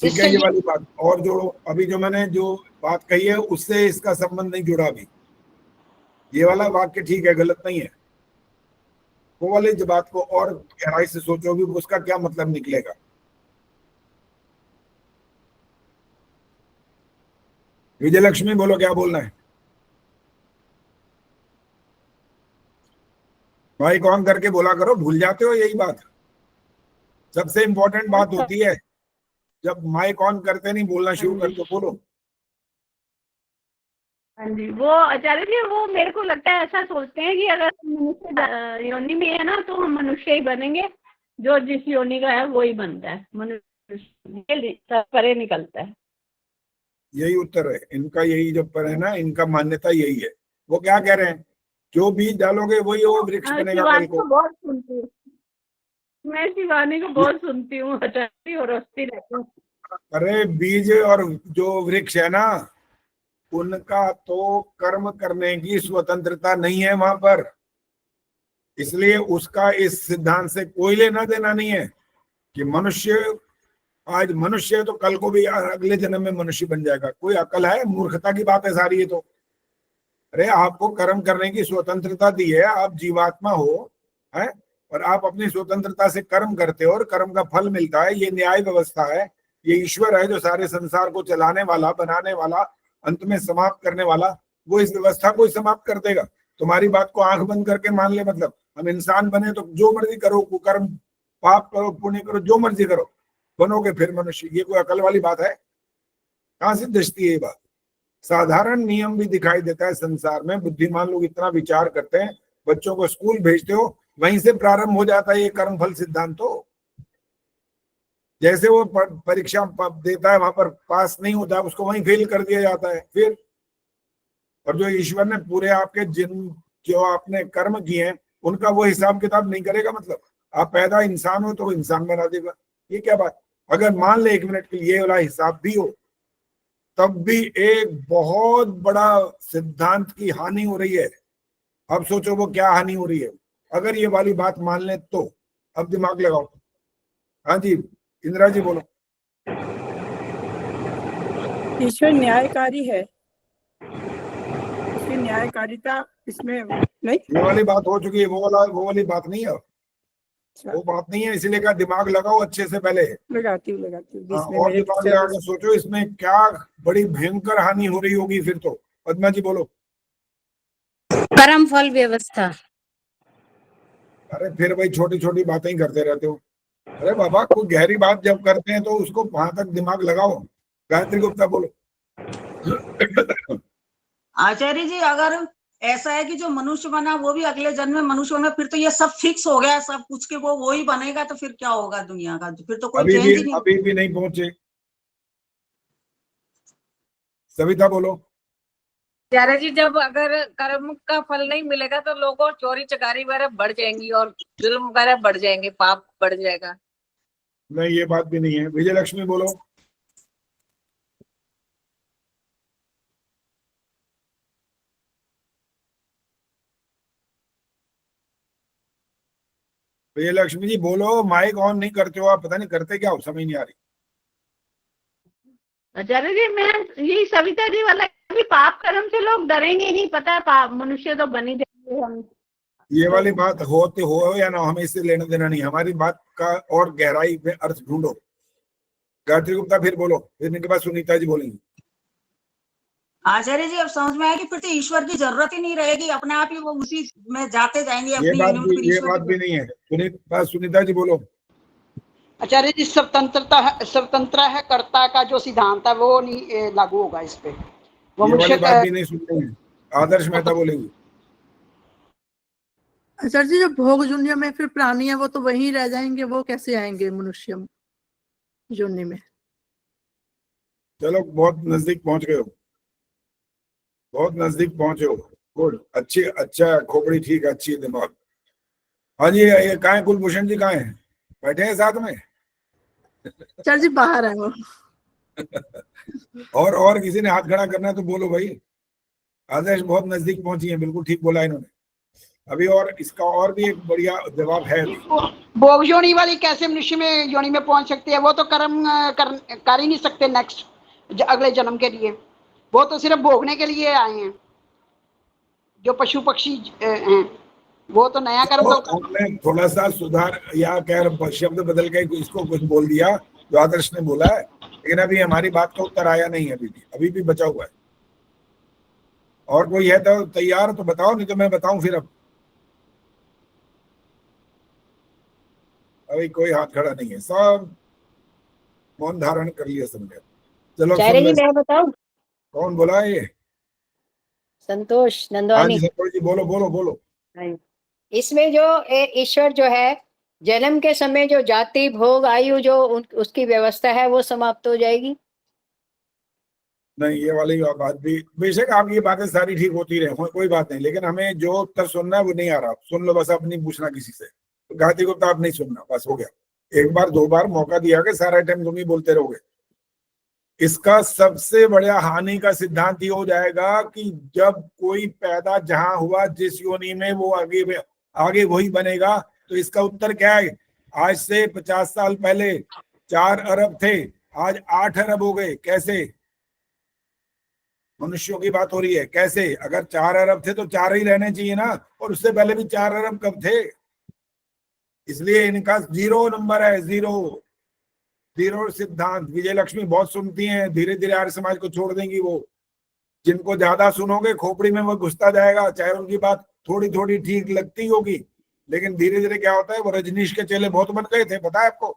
ठीक है, ये वाली बात। और जो अभी जो मैंने जो बात कही है उससे इसका संबंध नहीं जुड़ा अभी। ये वाला वाक्य ठीक है, गलत नहीं है। वो वाली जो बात को और गहराई से सोचोगे उसका क्या मतलब निकलेगा। विजयलक्ष्मी बोलो, क्या बोलना है। माइक ऑन करके बोला करो, भूल जाते हो यही बात। सबसे इंपॉर्टेंट बात होती है, जब माइक ऑन करते नहीं बोलना शुरू करते, बोलो। हाँ जी, वो आचार्य जी वो मेरे को लगता है ऐसा सोचते हैं कि अगर मनुष्य योनि में है ना, तो हम मनुष्य ही बनेंगे, जो जिस योनि का है वो ही बनता है, मनुष्य परे निकलता है। यही उत्तर है इनका, यही जो पर है ना, इनका मान्यता यही है। वो क्या कह रहे हैं, जो बीज डालोगे वही वो वृक्ष बनेगा कल को। बहुत सुनती हूँ मैं, शिवानी को बहुत सुनती हूँ आचार्य, और हंसती रहती हूँ। अरे बीज और जो वृक्ष है ना, उनका तो कर्म करने की स्वतंत्रता नहीं है वहां पर, इसलिए उसका इस सिद्धांत से कोई लेना देना नहीं है कि मनुष्य आज मनुष्य है तो कल को भी अगले जन्म में मनुष्य बन जाएगा। कोई अकल है? मूर्खता की बात है सारी ये तो। अरे आपको कर्म करने की स्वतंत्रता दी है, आप जीवात्मा हो, है, और आप अपनी स्वतंत्रता से कर्म करते हो और कर्म का फल मिलता है। ये न्याय व्यवस्था है, ये ईश्वर है जो सारे संसार को चलाने वाला, बनाने वाला, अंत में समाप्त करने वाला। वो इस व्यवस्था को समाप्त कर देगा। तुम्हारी बात को आंख बंद करके मान ले, मतलब हम इंसान बने तो जो मर्जी करो, कुकर्म पाप करो पुण्य करो, जो मर्जी करो, बनोगे फिर मनुष्य। ये कोई अकल वाली बात है? कहां से दृष्टि है ये बात? साधारण नियम भी दिखाई देता है संसार में। बुद्धिमान लोग इतना विचार करते हैं, बच्चों को स्कूल भेजते हो, वहीं से प्रारंभ हो जाता है ये कर्म फल सिद्धांत। तो जैसे वो परीक्षा देता है, वहां पर पास नहीं होता, उसको वहीं फेल कर दिया जाता है फिर। और जो ईश्वर ने पूरे आपके जो आपने कर्म किए हैं उनका वो हिसाब किताब नहीं करेगा। मतलब आप पैदा इंसान हो तो वो इंसान बना देगा। ये क्या बात? अगर मान ले 1 मिनट के लिए वाला हिसाब भी हो, तब भी एक बहुत बड़ा सिद्धांत की हानि हो रही है। अब सोचो वो क्या हानि हो रही है अगर ये वाली बात मान ले तो। अब दिमाग लगाओ। हाँ जी, इंदिरा जी बोलो। ईश्वर न्यायकारी है, उसकी न्यायकारिता इसमें नहीं। ये वाली बात हो चुकी है, वो वाली बात नहीं है। वो बात नहीं है, इसीलिए का दिमाग लगाओ अच्छे से पहले। लगाती हूँ और दिमाग लगा के सोचो इसमें क्या बड़ी भयंकर हानि हो रही होगी फिर तो। पद्मा जी बोलो। कर्म फल व्यवस्था। अरे फिर भाई छोटी छोटी बातें ही करते रहते हो। अरे बाबा, कोई गहरी बात जब करते हैं तो उसको वहां तक दिमाग लगाओ। गायत्री गुप्ता बोलो। आचार्य जी, अगर ऐसा है कि जो मनुष्य बना वो भी अगले जन्म में मनुष्य बना, फिर तो ये सब फिक्स हो गया, सब कुछ के वो ही बनेगा, तो फिर क्या होगा दुनिया का? फिर तो कोई चेंज ही नहीं। अभी भी नहीं पहुंचे। सविता बोलो। आचार्य जी, जब अगर कर्म का फल नहीं मिलेगा तो लोगों चोरी चकारी वगैरह बढ़ जाएंगी और जुल्म वगैरह बढ़ जाएंगे, पाप बढ़ जाएगा। नहीं, ये बात भी नहीं है। विजय लक्ष्मी बोलो। विजय लक्ष्मी जी बोलो, माइक ऑन नहीं करते हो आप, पता नहीं करते क्या हो, समझ नहीं आ रही। आचार्य जी, मैं यही सविता जी वाला कि पाप कर्म से लोग डरेंगे नहीं, पता है पाप मनुष्य तो बनी जाएंगे हम। ये वाली बात होते हो या ना, हमें इससे लेना देना नहीं। हमारी बात का और गहराई में अर्थ ढूंढो। गायत्री गुप्ता फिर बोलो, फिर इनके बाद सुनीता जी बोलेंगी। आचार्य जी, अब समझ में आया कि फिर तो ईश्वर की जरूरत ही नहीं रहेगी, अपने आप ही वो उसी में जाते जाएंगे ये अपनी बात योनि में, फिर भी ईश्वर की। नहीं है। सुनीता जी बोलो। आचार्य जी, स्वतंत्र है कर्ता का जो सिद्धांत है वो नहीं लागू होगा इस पे। वो ये वाली मनुष्य बात भी नहीं सुनते हैं। आदर्श मेहता बोलेंगी। सर जी, जो भोग जुन्य में फिर प्राणी है वो तो वहीं रह जाएंगे, वो कैसे आएंगे मनुष्य जुन्य में? चलो, बहुत नजदीक पहुंच गए हो, बहुत नजदीक पहुंचे हो। गुड, अच्छी, अच्छा, खोपड़ी ठीक है, अच्छी दिमाग। हाँ जी, ये कहाँ है कुलभूषण जी? कहाँ है? बैठे हैं साथ में? सर जी बाहर है वो। और किसी ने हाथ खड़ा करना है तो बोलो भाई। आदर्श बहुत नजदीक पहुंची है, बिल्कुल ठीक बोला इन्होंने अभी। और इसका और भी एक बढ़िया जवाब है अभी। भोग योनि वाली कैसे मनुष्य में योनि में पहुंच सकती है? वो तो कर्म कर ही नहीं सकते नेक्स्ट अगले जन्म के लिए। वो तो सिर्फ भोगने के लिए आए हैं। जो पशु पक्षी हैं वो तो नया कर्म तो हमने थोड़ा सा सुधार या कह शब्द बदल के इसको कुछ बोल दिया जो आदर्श ने बोला है, लेकिन अभी हमारी बात का उत्तर आया नहीं है। अभी भी बचा हुआ है। और कोई है तो तैयार तो बताओ, नहीं तो मैं बताऊं फिर। अब अभी कोई हाथ खड़ा नहीं है, सब मौन धारण कर लिया समझे। चलो आचार्य जी, मैं बताऊं? कौन बोला है ये? संतोष हाँ नंदवानी। जी, संतोष जी बोलो बोलो बोलो। इसमें जो ईश्वर जो है, जन्म के समय जो जाति भोग आयु जो उसकी व्यवस्था है वो समाप्त हो जाएगी। नहीं, ये वाली बात भी बेशक आप ये बातें सारी ठीक होती रहे, कोई बात नहीं, लेकिन हमें जो उत्तर सुनना है वो नहीं आ रहा। सुन लो बस, अब नहीं पूछना किसी से। गायत्री को तो आप नहीं सुनना, बस हो गया। एक बार दो बार मौका दिया कि सारा टाइम तुम ही बोलते रहोगे। इसका सबसे बड़ा हानि का सिद्धांत ये हो जाएगा कि जब कोई पैदा जहां हुआ जिस योनि में, वो आगे वही बनेगा। तो इसका उत्तर क्या है? आज से 50 साल पहले 4 अरब थे, आज 8 अरब हो गए। कैसे? मनुष्यों की बात हो रही है। कैसे? अगर 4 अरब थे तो 4 ही रहने चाहिए ना, और उससे पहले भी 4 अरब कब थे? इसलिए इनका 0 नंबर है, 0 सिद्धांत। विजय लक्ष्मी बहुत सुनती हैं, धीरे धीरे आर्य समाज को छोड़ देंगी वो। जिनको ज्यादा सुनोगे खोपड़ी में वो घुसता जाएगा, चाहे उनकी बात थोड़ी थोड़ी ठीक लगती होगी, लेकिन धीरे धीरे क्या होता है, वो रजनीश के चेले बहुत बन गए थे, पता है आपको?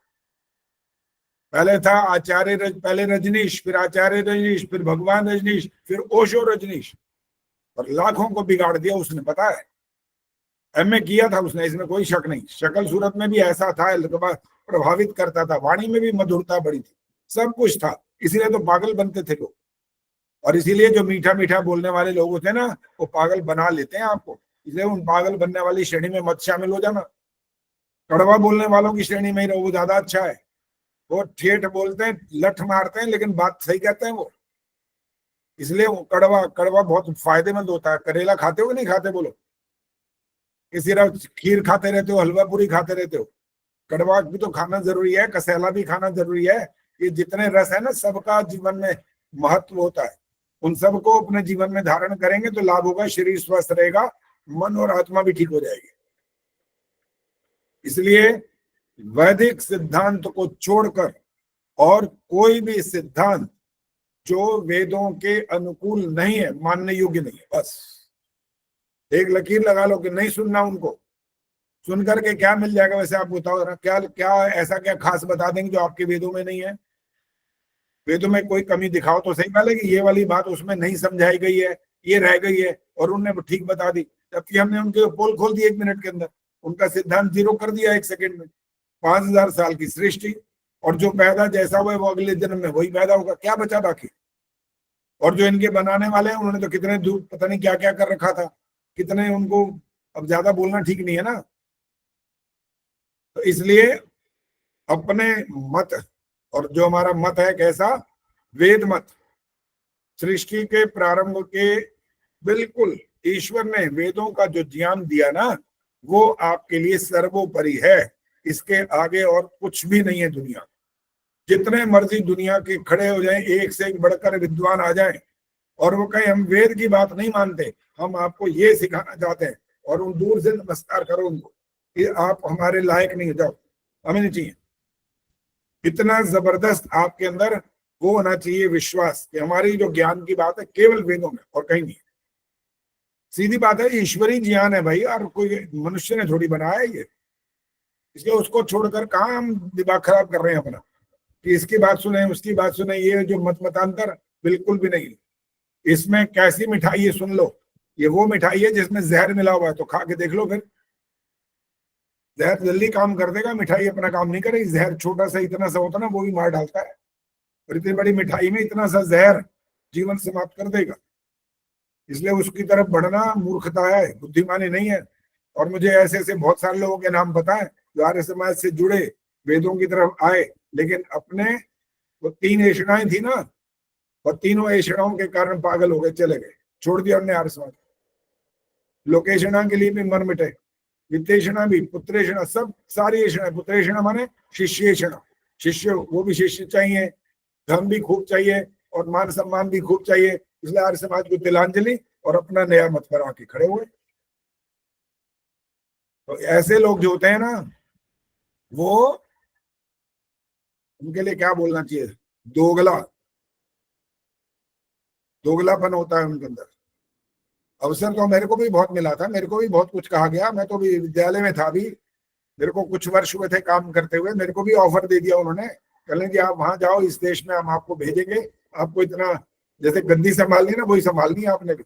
पहले था पहले रजनीश, फिर आचार्य रजनीश, फिर भगवान रजनीश, फिर ओशो रजनीश, और लाखों को बिगाड़ दिया उसने, पता है? एमए किया था उसने, इसमें कोई शक नहीं। शक्ल सूरत में भी ऐसा था, प्रभावित करता था, वाणी में भी मधुरता बड़ी थी, सब कुछ था। इसीलिए तो पागल बनते थे लोग, और इसीलिए जो मीठा मीठा बोलने वाले लोग होते हैं ना, वो पागल बना लेते हैं आपको। इसलिए उन पागल बनने वाली श्रेणी में मत शामिल हो जाना। कड़वा बोलने वालों की श्रेणी में ही रहो, वो ज्यादा अच्छा है। वो ठेठ बोलते हैं, लठ मारते हैं, लेकिन बात सही कहते हैं वो। इसलिए वो कड़वा बहुत फायदेमंद होता है। करेला खाते हो कि नहीं खाते? बोलो। कि सिर्फ खीर खाते रहते हो, हलवा पूरी खाते रहते हो? कड़वा भी तो खाना जरूरी है, कसेला भी खाना जरूरी है। ये जितने रस है ना, सबका जीवन में महत्व होता है। उन सबको अपने जीवन में धारण करेंगे तो लाभ होगा, शरीर स्वस्थ रहेगा, मन और आत्मा भी ठीक हो जाएगी। इसलिए वैदिक सिद्धांत को छोड़कर और कोई भी सिद्धांत जो वेदों के अनुकूल नहीं है, मानने योग्य नहीं है। बस एक लकीर लगा लो कि नहीं सुनना उनको। सुन करके क्या मिल जाएगा? वैसे आप बताओ जरा, क्या क्या ऐसा क्या खास बता देंगे जो आपके वेदों में नहीं है? वेदों में कोई कमी दिखाओ तो सही। पहले कि ये वाली बात उसमें नहीं समझाई गई है, ये रह गई है, और उन्होंने ठीक बता दी, जबकि हमने उनके पोल खोल दी 1 मिनट के अंदर, उनका सिद्धांत जीरो कर दिया 1 सेकंड में। 5000 साल की सृष्टि, और जो पैदा जैसा हुआ वो अगले जन्म में वही पैदा होगा, क्या बचा बाकी? और जो इनके बनाने वाले हैं उन्होंने तो कितने दूर पता नहीं क्या क्या कर रखा था, कितने उनको, अब ज्यादा बोलना ठीक नहीं है ना। तो इसलिए अपने मत, और जो हमारा मत है कैसा? वेद मत। सृष्टि के प्रारंभ के बिल्कुल ईश्वर ने वेदों का जो ज्ञान दिया ना, वो आपके लिए सर्वोपरि है। इसके आगे और कुछ भी नहीं है दुनिया। जितने मर्जी दुनिया के खड़े हो जाएं, एक से एक बढ़कर विद्वान आ जाएं, और वो कहें हम वेद की बात नहीं मानते, हम आपको ये सिखाना चाहते हैं, और उन दूर से नमस्कार करो उनको कि आप हमारे लायक नहीं हो, जाओ, हमें नहीं चाहिए। इतना जबरदस्त आपके अंदर वो होना चाहिए विश्वास कि हमारी जो ज्ञान की बात है केवल वेदों में और कहीं नहीं। सीधी बात है, ईश्वरीय ज्ञान है भाई, और कोई मनुष्य ने थोड़ी बनाया है ये। इसलिए उसको छोड़कर कहाँ हम दिमाग खराब कर रहे हैं अपना कि इसकी बात सुने उसकी बात सुने। ये जो मतांतर बिल्कुल भी नहीं। इसमें कैसी मिठाई है सुन लो, ये वो मिठाई है जिसमें जहर मिला हुआ है, तो खा के देख लो फिर। जहर जल्दी काम कर देगा, मिठाई अपना काम नहीं करेगी। जहर छोटा सा इतना सा होता ना, वो भी मार डालता है, और इतनी बड़ी मिठाई में इतना सा जहर जीवन समाप्त कर देगा। इसलिए उसकी तरफ बढ़ना मूर्खता है, बुद्धिमानी नहीं है। और मुझे ऐसे ऐसे बहुत सारे लोगों के नाम पता है जो आर्य समाज से जुड़े, वेदों की तरफ आए, लेकिन अपने वो 3 ऐषणाएं थी ना, और तीनों ऐषणाओं के कारण पागल हो गए, चले गए, छोड़ दिया हमने आर्य समाज। लोकेशणा के लिए भी मर मिटे, वित्तेषणा भी, पुत्रेषणा, सब सारी ऐषणा। पुत्रेषणा माने शिष्येषणा, शिष्य, वो भी शिष्य चाहिए, धन भी खूब चाहिए, और मान सम्मान भी खूब चाहिए। इसलिए आर्य समाज को तिलांजलि और अपना नया मत पर आके खड़े हुए। तो ऐसे लोग जो होते हैं ना, वो, उनके लिए क्या बोलना चाहिए? दोगलापन होता है उनके अंदर। अवसर तो मेरे को भी बहुत मिला था, मेरे को भी बहुत कुछ कहा गया। मैं तो भी विद्यालय में था, भी मेरे को कुछ वर्ष हुए थे काम करते हुए, मेरे को भी ऑफर दे दिया उन्होंने, कहने कि आप वहां जाओ, इस देश में हम आपको भेजेंगे, आपको इतना जैसे गद्दी संभालनी ना, वही संभालनी है आपने भी।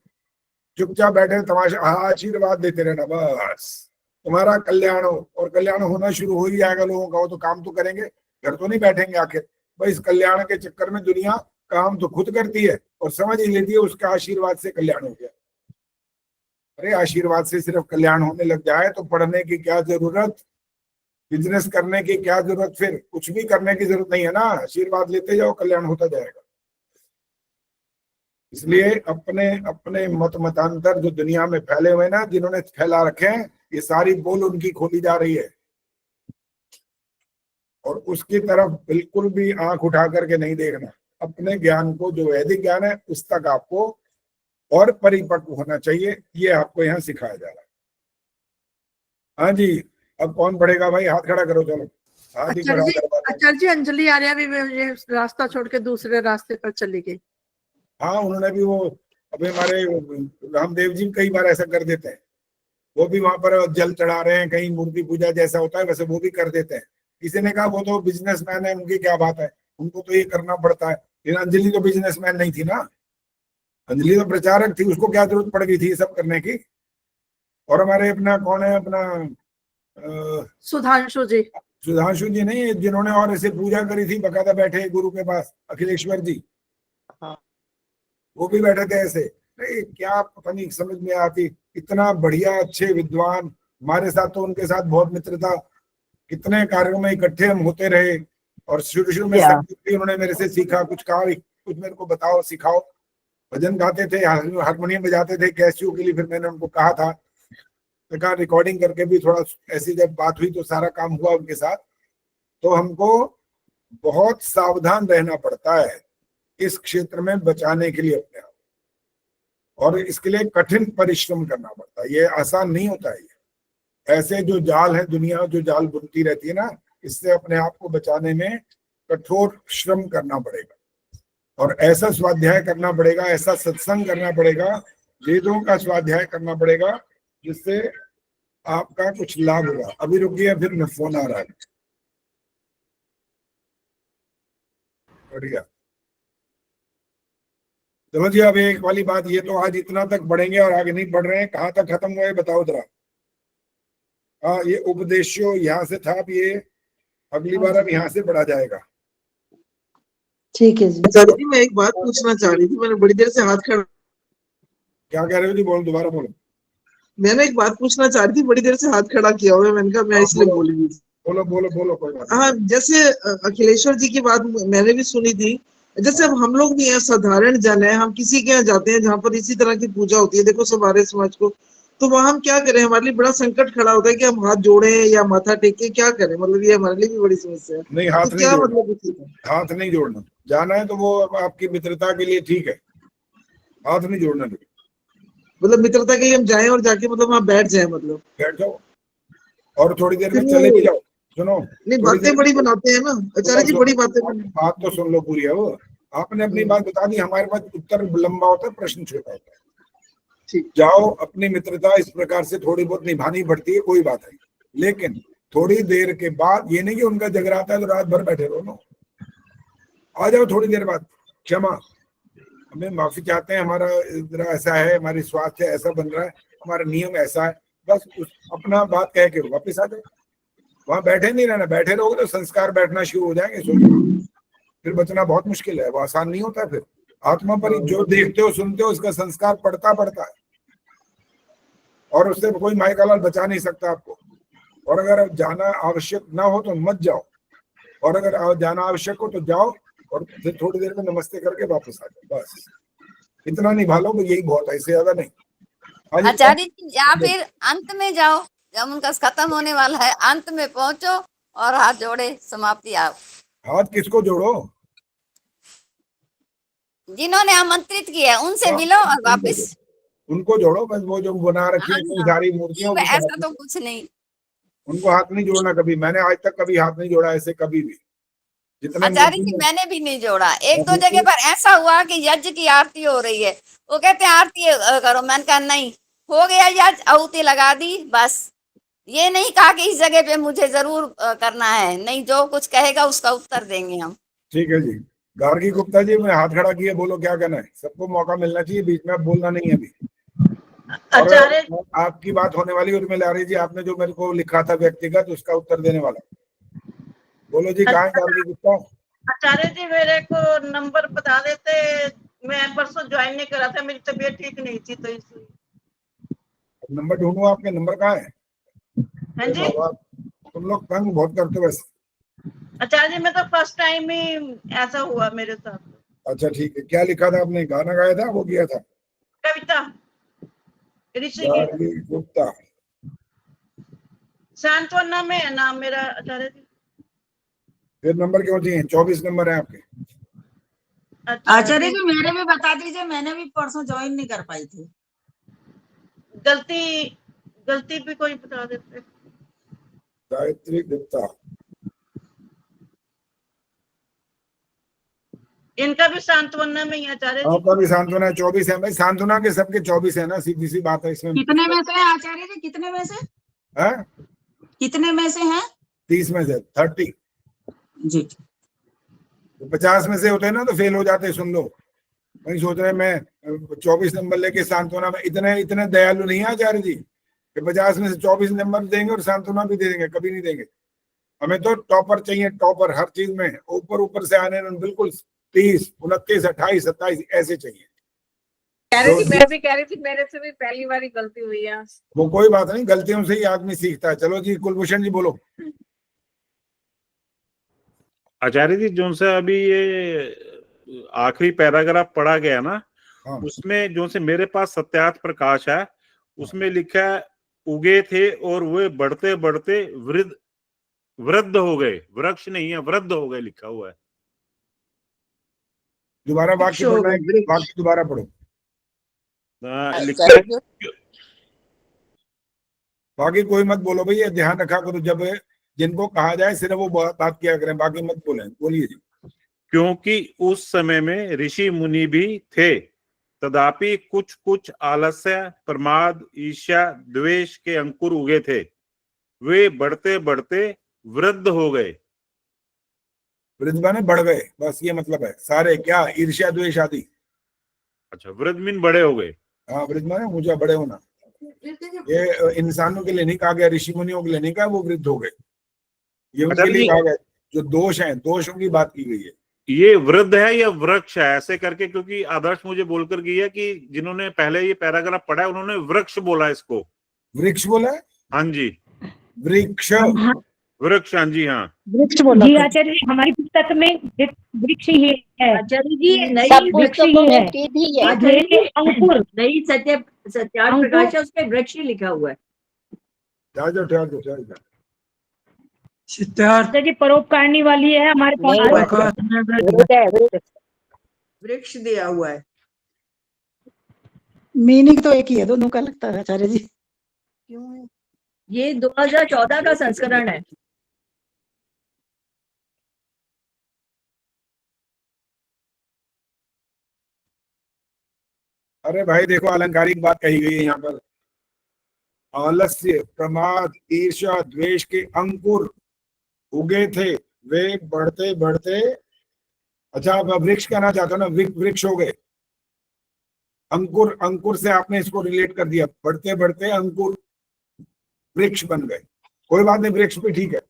चुपचाप बैठे तमाशा, आशीर्वाद देते रहना, बस तुम्हारा कल्याण हो। और कल्याण होना शुरू हो ही जाएगा लोगों का, वो तो काम तो करेंगे, घर तो नहीं बैठेंगे आखिर। भाई इस कल्याण के चक्कर में दुनिया काम तो खुद करती है और समझ ही लेती है उसका आशीर्वाद से कल्याण हो गया। अरे आशीर्वाद से सिर्फ कल्याण होने लग जाए तो पढ़ने की क्या जरूरत, बिजनेस करने की क्या जरूरत, फिर कुछ भी करने की जरूरत नहीं है ना। आशीर्वाद लेते जाओ, कल्याण होता जाएगा। इसलिए अपने अपने मतांतर जो दुनिया में फैले हुए ना, जिन्होंने फैला रखे हैं, ये सारी बोल उनकी खोली जा रही है, और उसकी तरफ बिल्कुल भी आंख उठा करके नहीं देखना। अपने ज्ञान को, जो वैदिक ज्ञान है, उस तक आपको और परिपक्व होना चाहिए। ये आपको यहाँ सिखाया जा रहा है। हाँ जी, अब कौन पढ़ेगा भाई? हाथ खड़ा करो, चलो हाथ ही खड़ा करवा दो। आचार्य जी, अंजलि आर्या भी ये रास्ता छोड़ के दूसरे रास्ते पर चली गई। हाँ, उन्होंने भी वो, अभी हमारे रामदेव जी कई बार ऐसा कर देते हैं, वो भी वहां पर जल चढ़ा रहे हैं, कहीं मूर्ति पूजा जैसा होता है वैसे वो भी कर देते हैं। किसी ने कहा वो तो बिजनेसमैन है, उनकी क्या बात है, उनको तो ये करना पड़ता है। लेकिन अंजलि तो बिजनेसमैन नहीं थी ना, अंजलि तो प्रचारक थी, उसको क्या जरूरत पड़ गई थी ये सब करने की। और हमारे अपना कौन है, अपना सुधांशु जी नहीं, जिन्होंने और ऐसे पूजा करी थी, बकायदा बैठे गुरु के पास, अखिलेश्वर जी, वो भी बैठे थे ऐसे। नहीं क्या पता नहीं समझ में आती, इतना बढ़िया अच्छे विद्वान, हमारे साथ तो उनके साथ बहुत मित्रता, कितने कार्यों में इकट्ठे हम होते रहे। और शुरू में उन्होंने मेरे से सीखा, कुछ कहा, कुछ मेरे को बताओ सिखाओ। भजन गाते थे, हारमोनियम बजाते थे कैसियो के लिए, फिर मैंने उनको कहा था, तो कहा रिकॉर्डिंग करके भी थोड़ा, ऐसी जब बात हुई तो सारा काम हुआ उनके साथ। तो हमको बहुत सावधान रहना पड़ता है इस क्षेत्र में बचाने के लिए अपने आप, और इसके लिए कठिन परिश्रम करना पड़ता है। ये आसान नहीं होता है। ये ऐसे जो जाल है, दुनिया जो जाल बुनती रहती है ना, इससे अपने आप को बचाने में कठोर श्रम करना पड़ेगा, और ऐसा स्वाध्याय करना पड़ेगा, ऐसा सत्संग करना पड़ेगा, वेदों का स्वाध्याय करना पड़ेगा, जिससे आपका कुछ लाभ होगा। अभी रुकिए, फिर फोन आ रहा है। बढ़िया, चलो जी। अब एक वाली बात, ये तो आज इतना तक बढ़ेंगे और आगे नहीं बढ़ रहे हैं। कहाँ तक खत्म हुआ है बताओ जरा। हाँ, ये उपदेशो यहाँ से था, अब ये अगली बार अब यहाँ से बढ़ा जाएगा। ठीक है जी। आचार्य जी मैं एक बात पूछना चाह रही थी, मैंने बड़ी देर से हाथ खड़ा। क्या कह रहे हो जी? बोलो, दोबारा बोलो। मैंने एक बात पूछना चाह रही थी, बड़ी देर से हाथ खड़ा किया हुआ है, मैंने कहा मैं इसलिए बोली। बोलो बोलो बोलो, कोई बात। हाँ, जैसे अखिलेश्वर जी की बात मैंने भी सुनी थी। जैसे अब हम लोग भी हैं, साधारण जन है, हम किसी के यहाँ जाते हैं जहाँ पर इसी तरह की पूजा होती है, देखो सब आर्य समाज को, तो वहां हम क्या करें? हमारे लिए बड़ा संकट खड़ा होता है कि हम हाथ जोड़े या माथा टेके, क्या करें? मतलब ये हमारे लिए भी बड़ी समस्या है। नहीं, हाथ तो नहीं क्या जोड़ना, मतलब हाथ नहीं जोड़ना। जाना है तो वो आपकी मित्रता के लिए ठीक है, हाथ नहीं जोड़ना। मतलब मित्रता के लिए हम जाएं और जाके मतलब वहाँ बैठ जाए, मतलब बैठ जाओ और थोड़ी देर में चले भी जाओ। सुनो, नहीं, बातें बड़ी बनाते हैं ना आचार्य जी, बड़ी बातें। बात तो सुन लो पूरी है। वो आपने अपनी बात बता दी, हमारे पास उत्तर लंबा होता है, प्रश्न छोटा होता है। जाओ, अपनी मित्रता इस प्रकार से थोड़ी बहुत निभानी पड़ती है, कोई बात नहीं, लेकिन थोड़ी देर के बाद ये नहीं कि उनका जगराता है तो रात भर बैठे रहो। नो, आ जाओ थोड़ी देर बाद। क्षमा, हमें माफी चाहते हैं, हमारा जरा ऐसा है, हमारी स्वास्थ्य ऐसा बन रहा है, हमारा नियम ऐसा है। बस अपना बात कह के वापिस आ जाओ। वहां बैठे नहीं रहना, बैठे रहोगे तो संस्कार बैठना शुरू हो जाएंगे। सोचो, फिर बचना बहुत मुश्किल है, वो आसान नहीं होता। फिर आत्मा पर जो देखते हो सुनते हो उसका संस्कार पड़ता है, और उससे कोई माइकालाल बचा नहीं सकता आपको। और अगर जाना आवश्यक ना हो तो मत जाओ, और अगर जाना आवश्यक हो तो जाओ, और फिर थोड़ी देर में नमस्ते करके वापस आ जाओ। बस इतना निभा लो, यही बहुत है, इससे ज्यादा नहीं। आचार्य जी, या फिर अंत में जाओ, जब उनका खत्म होने वाला है, अंत में पहुंचो और हाथ जोड़े समाप्ति आओ। हाथ किसको जोड़ो? जिन्होंने आमंत्रित किया उनसे मिलो और वापस उनको जोड़ो। बस वो जो बना रखी है इतनी सारी मूर्तियां, ऐसा तो कुछ नहीं, उनको हाथ नहीं जोड़ना कभी। मैंने आज तक कभी हाथ नहीं जोड़ा ऐसे, कभी भी। जितने आचार्य जी मैंने भी नहीं जोड़ा। एक दो जगह पर ऐसा हुआ कि यज्ञ की आरती हो रही है, वो कहते हैं आरती करो, मैंने कहा नहीं, हो गया यज्ञ, आहुति लगा दी, बस। ये नहीं कहा कि इस जगह पे मुझे जरूर करना है, नहीं, जो कुछ कहेगा उसका उत्तर देंगे हम। ठीक है जी। गार्गी गुप्ता जी, मैं हाथ खड़ा किया, बोलो क्या कहना है। सबको मौका मिलना चाहिए, बीच में बोलना नहीं है अभी। आचार्य, आपकी बात होने वाली उर्मिलारी जी, आपने जो मेरे को लिखा था व्यक्तिगत, उसका उत्तर देने वाला। बोलो जी, कहाँ है गार्गी गुप्ता? आचार्य जी मेरे को नंबर बता देते, मैं परसों ज्वाइन नहीं करा था, मेरी तबीयत ठीक नहीं थी तो इसलिए। नंबर ढूंढूं, आपके नंबर कहाँ है? हाँ जी, तुम लोग तंग बहुत करते हो वैसे। आचार्य जी मैं तो फर्स्ट टाइम ही ऐसा हुआ मेरे साथ। अच्छा ठीक है, क्या लिखा था आपने? गाना गाया था, वो किया था? कविता ऋषि गार्गी गुप्ता, सांत्वना में है नाम मेरा आचार्य जी। फिर नंबर क्यों दिए? 24 नंबर है आपके। आचार्य जी मेरे भी बता दीजिए, मैंने भी परसों ज्वाइन नहीं कर पाई थी। गलती भी कोई बता देते। गायत्री गुप्ता, इनका भी सांत्वना में ही आचार्य जी। आपका भी सांत्वना 24 है भाई। सांत्वना के सबके 24 है ना, सीधी सी बात है इसमें। कितने में से है आचार्य जी? कितने में से है? कितने में से हैं? 30 में से 30 जी। तो 50 में से होते हैं ना तो फेल हो जाते हैं। सुन लो, वही सोच रहे मैं 24 नंबर लेके सांत्वना में। इतने दयालु नहीं है आचार्य जी कि 50 में से 24 नंबर देंगे और सांत्वना भी दे देंगे, कभी नहीं देंगे। हमें तो टॉपर चाहिए, टॉपर हर चीज में, ऊपर से आने में बिल्कुल 30, 29, 28, 27 ऐसे चाहिए। मैं भी कह रही थी, मेरे से भी पहली बार गलती हुई है। वो कोई बात नहीं, गलतियों से ही आदमी सीखता है। चलो जी, कुलभूषण जी बोलो। आचार्य जी, जो से अभी ये आखिरी पैराग्राफ पढ़ा गया ना, हाँ। उसमें जो से मेरे पास सत्यार्थ प्रकाश है, उसमें लिखा है उगे थे और वे बढ़ते बढ़ते वृद्ध हो गए। वृक्ष नहीं है, वृद्ध हो गए लिखा हुआ है। दोबारा वाक्य पढ़ना है, वाक्य दोबारा पढ़ो। लिखा है, बाकी कोई मत बोलो भाई, ये ध्यान रखा करो, जब जिनको कहा जाए सिर्फ वो बात किया करें, बाकी मत बोले। बोलिए जी। क्योंकि उस समय में ऋषि मुनि भी थे तथापि कुछ कुछ आलस्य, प्रमाद, ईर्ष्या, द्वेष के अंकुर उगे थे, वे बढ़ते बढ़ते वृद्ध हो गए। वृद्ध माने बढ़ गए, बस ये मतलब है। सारे क्या, ईर्ष्या द्वेष आदि। अच्छा, वृद्ध मीन बड़े हो गए। हाँ, वृद्ध माने ऊंचा बड़े होना। ये इंसानों के लिए नहीं कहा गया, ऋषि मुनियों के लिए नहीं कहा वो वृद्ध हो गए, ये उनके लिए कहा गया जो दोष हैं, दोषों की बात की गई है। ये वृद्ध है या वृक्ष है ऐसे करके, क्योंकि आदर्श मुझे बोलकर गई है कि जिन्होंने पहले ये पैराग्राफ पढ़ा है उन्होंने वृक्ष बोला, इसको वृक्ष बोला है। हाँ जी, वृक्ष, वृक्ष, हाँ जी, हाँ वृक्ष बोला जी आचार्य जी। हमारी पुस्तक में वृक्ष ही है आचार्य जी, नई सब वृक्ष ही पुस्तकों है। में की थी ये। आचार्य जी, अंकुर नई सत्यार्थ अंकुर। प्रकाश है, उसमें वृक्ष ही लिखा हुआ है। आचार्य जी परोपकारणी वाली है हमारे पास, वृक्ष दिया हुआ है। मीनिंग तो एक ही है दोनों का, लगता है आचार्य जी। क्यों है? ये 2014 का संस्करण है। अरे भाई देखो, अलंकारिक बात कही गई है यहाँ पर। आलस्य, प्रमाद, ईर्ष्या, द्वेष के अंकुर उगे थे, वे बढ़ते बढ़ते, अच्छा आप वृक्ष कहना चाहते हो ना, वृक्ष हो गए। अंकुर, अंकुर से आपने इसको रिलेट कर दिया, बढ़ते बढ़ते अंकुर वृक्ष बन गए। कोई बात नहीं, वृक्ष भी ठीक है,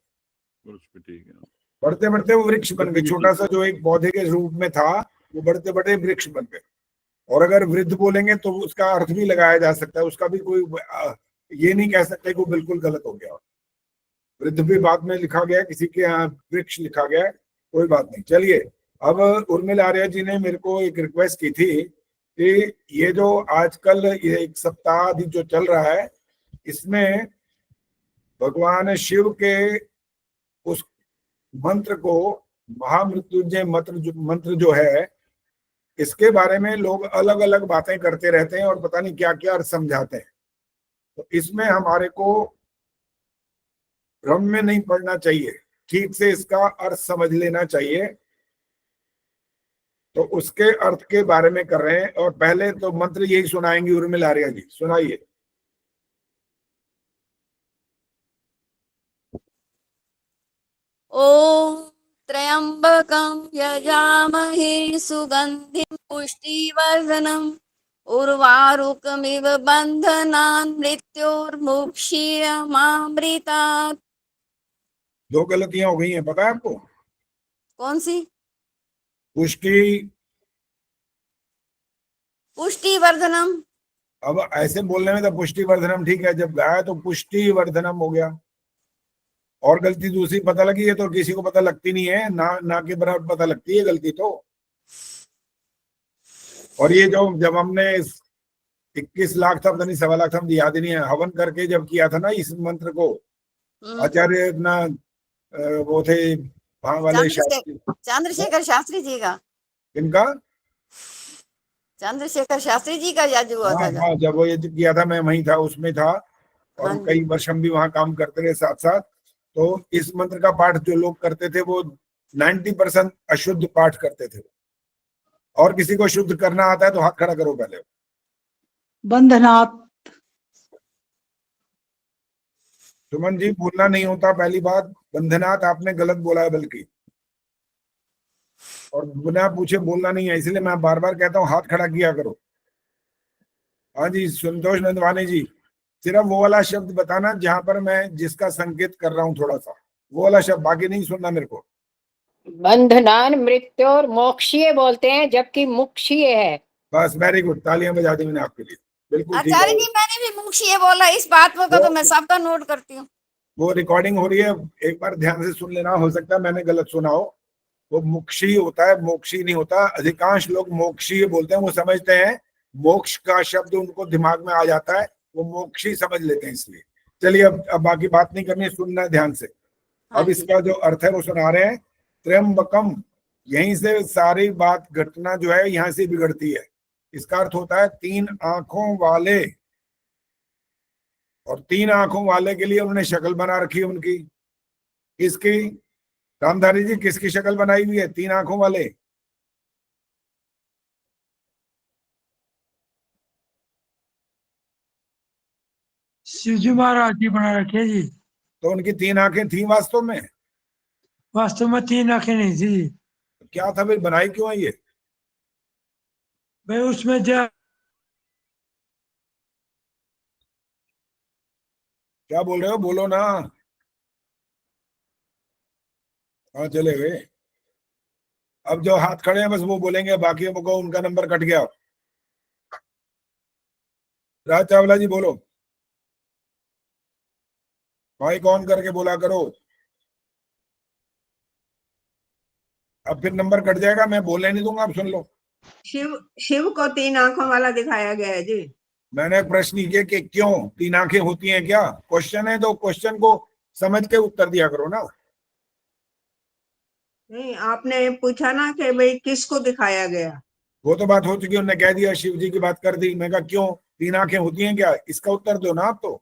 बढ़ते बढ़ते वो वृक्ष बन गए। छोटा सा जो एक पौधे के रूप में था वो बढ़ते बढ़ते वृक्ष बन गए। और अगर वृद्ध बोलेंगे तो उसका अर्थ भी लगाया जा सकता है, उसका भी कोई ये नहीं कह सकते कि वो बिल्कुल गलत हो गया। वृद्ध भी बाद में लिखा गया, किसी के यहाँ वृक्ष लिखा गया, कोई बात नहीं। चलिए, अब उर्मिला आर्या जी ने मेरे को एक रिक्वेस्ट की थी कि ये जो आजकल ये एक सप्ताह जो चल रहा है, इसमें भगवान शिव के उस मंत्र को, महामृत्युंजय मंत्र जो है, इसके बारे में लोग अलग अलग बातें करते रहते हैं और पता नहीं क्या क्या अर्थ समझाते हैं। तो इसमें हमारे को भ्रम में नहीं पड़ना चाहिए, ठीक से इसका अर्थ समझ लेना चाहिए। तो उसके अर्थ के बारे में कर रहे हैं। और पहले तो मंत्र यही सुनाएंगी उर्मिला आर्या जी, सुनाइए। ओम त्र्यंबकं यजामहे सुगंधिं पुष्टिवर्धनम् उर्वारुकमिव बन्धनान् मृत्योर्मुक्षीयमामृतात्। दो गलतियां हो गई हैं, पता है आपको? कौन सी? पुष्टिवर्धनम। अब ऐसे बोलने में तो पुष्टिवर्धनम ठीक है, जब गाया तो पुष्टिवर्धनम हो गया। और गलती दूसरी पता लगी है तो किसी को पता लगती नहीं है, ना के बराबर पता लगती है गलती तो। और ये जो जब हमने 21 लाख था, पता नहीं 1.25 लाख था, मुझे याद ही नहीं है, हवन करके जब किया था ना इस मंत्र को, आचार्य अपना वो थे वहां वाले चंद्रशेखर शास्त्री जी का। इनका चंद्रशेखर शास्त्री जी का याद हुआ था। हाँ, जब वो ये किया था मैं वहीं था, उसमें था। और कई वर्ष हम भी वहां काम करते रहे साथ साथ। तो इस मंत्र का पाठ जो लोग करते थे वो 90% अशुद्ध पाठ करते थे। और किसी को शुद्ध करना आता है तो हाथ खड़ा करो पहले। बंधनात्। सुमन जी, बोलना नहीं होता, पहली बात। बंधनात् आपने गलत बोला है, बल्कि और बिना पूछे बोलना नहीं है, इसलिए मैं बार बार कहता हूँ हाथ खड़ा किया करो। हाँ जी, संतोष नंदवानी जी, सिर्फ वो वाला शब्द बताना जहां पर मैं जिसका संकेत कर रहा हूँ, थोड़ा सा वो वाला शब्द, बाकी नहीं सुनना मेरे को। बंधनान मृत्यु और मोक्षीय बोलते हैं, जबकि मुक्षीय है। बस, वेरी गुड, तालियां बजा दी मैंने आपके लिए, बिल्कुल ठीक आचार्य है। जी, मैंने भी मुक्षीय बोला, इस बात को तो मैं सबका नोट करती हूँ। वो रिकॉर्डिंग हो रही है, एक बार ध्यान से सुन लेना, हो सकता है मैंने गलत सुना हो। वो मुक्षी होता है, मोक्षी नहीं होता। अधिकांश लोग मोक्षी बोलते हैं, वो समझते हैं मोक्ष का शब्द उनको दिमाग में आ जाता है, वो मोक्षी समझ लेते हैं, इसलिए। चलिए, अब बाकी बात नहीं करनी, सुनना ध्यान से। अब इसका जो अर्थ है वो सुना रहे हैं। त्र्यंबकम, यहीं से सारी बात, घटना जो है यहाँ से बिगड़ती है। इसका अर्थ होता है 3 आंखों वाले। और 3 आंखों वाले के लिए उन्होंने शक्ल बना रखी है उनकी। इसकी रामधारी जी, किसकी शक्ल बनाई हुई है 3 आंखों वाले? शिव जी महाराज जी बना रखे जी। तो उनकी 3 आंखें थी वास्तव में? वास्तव में 3 आंखें नहीं थी जी। क्या था फिर, बनाई क्यों है ये? भाई उसमें जो क्या बोल रहे हो, बोलो ना। हाँ चले गए। अब जो हाथ खड़े हैं बस वो बोलेंगे, बाकी को उनका नंबर कट गया। राज चावला जी बोलो, माइक ऑन करके बोला करो। अब फिर नंबर कट जाएगा, मैं बोलने नहीं दूंगा, अब सुन लो। शिव को 3 आंखों वाला दिखाया गया है जी। मैंने प्रश्न किया कि क्यों 3 आंखें होती हैं, क्या क्वेश्चन है तो क्वेश्चन को समझ के उत्तर दिया करो ना। नहीं, आपने पूछा ना कि भाई किसको दिखाया गया। वो तो बात हो चुकी, उन्होंने कह दिया, शिव जी की बात कर दी। मैं कहा क्यों 3 आंखें होती हैं क्या, इसका उत्तर दो ना आप। तो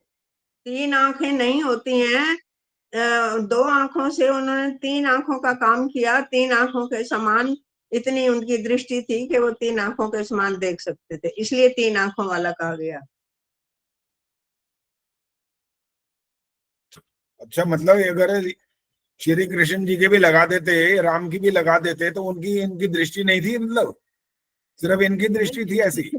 3 आंखें नहीं होती हैं, 2 आंखों से उन्होंने 3 आंखों का काम किया। 3 आंखों के समान इतनी उनकी दृष्टि थी कि वो 3 आंखों के समान देख सकते थे, इसलिए 3 आंखों वाला कहा गया। अच्छा, मतलब अगर श्री कृष्ण जी के भी लगा देते, राम की भी लगा देते, तो उनकी इनकी दृष्टि नहीं थी, मतलब सिर्फ इनकी दृष्टि थी ऐसी?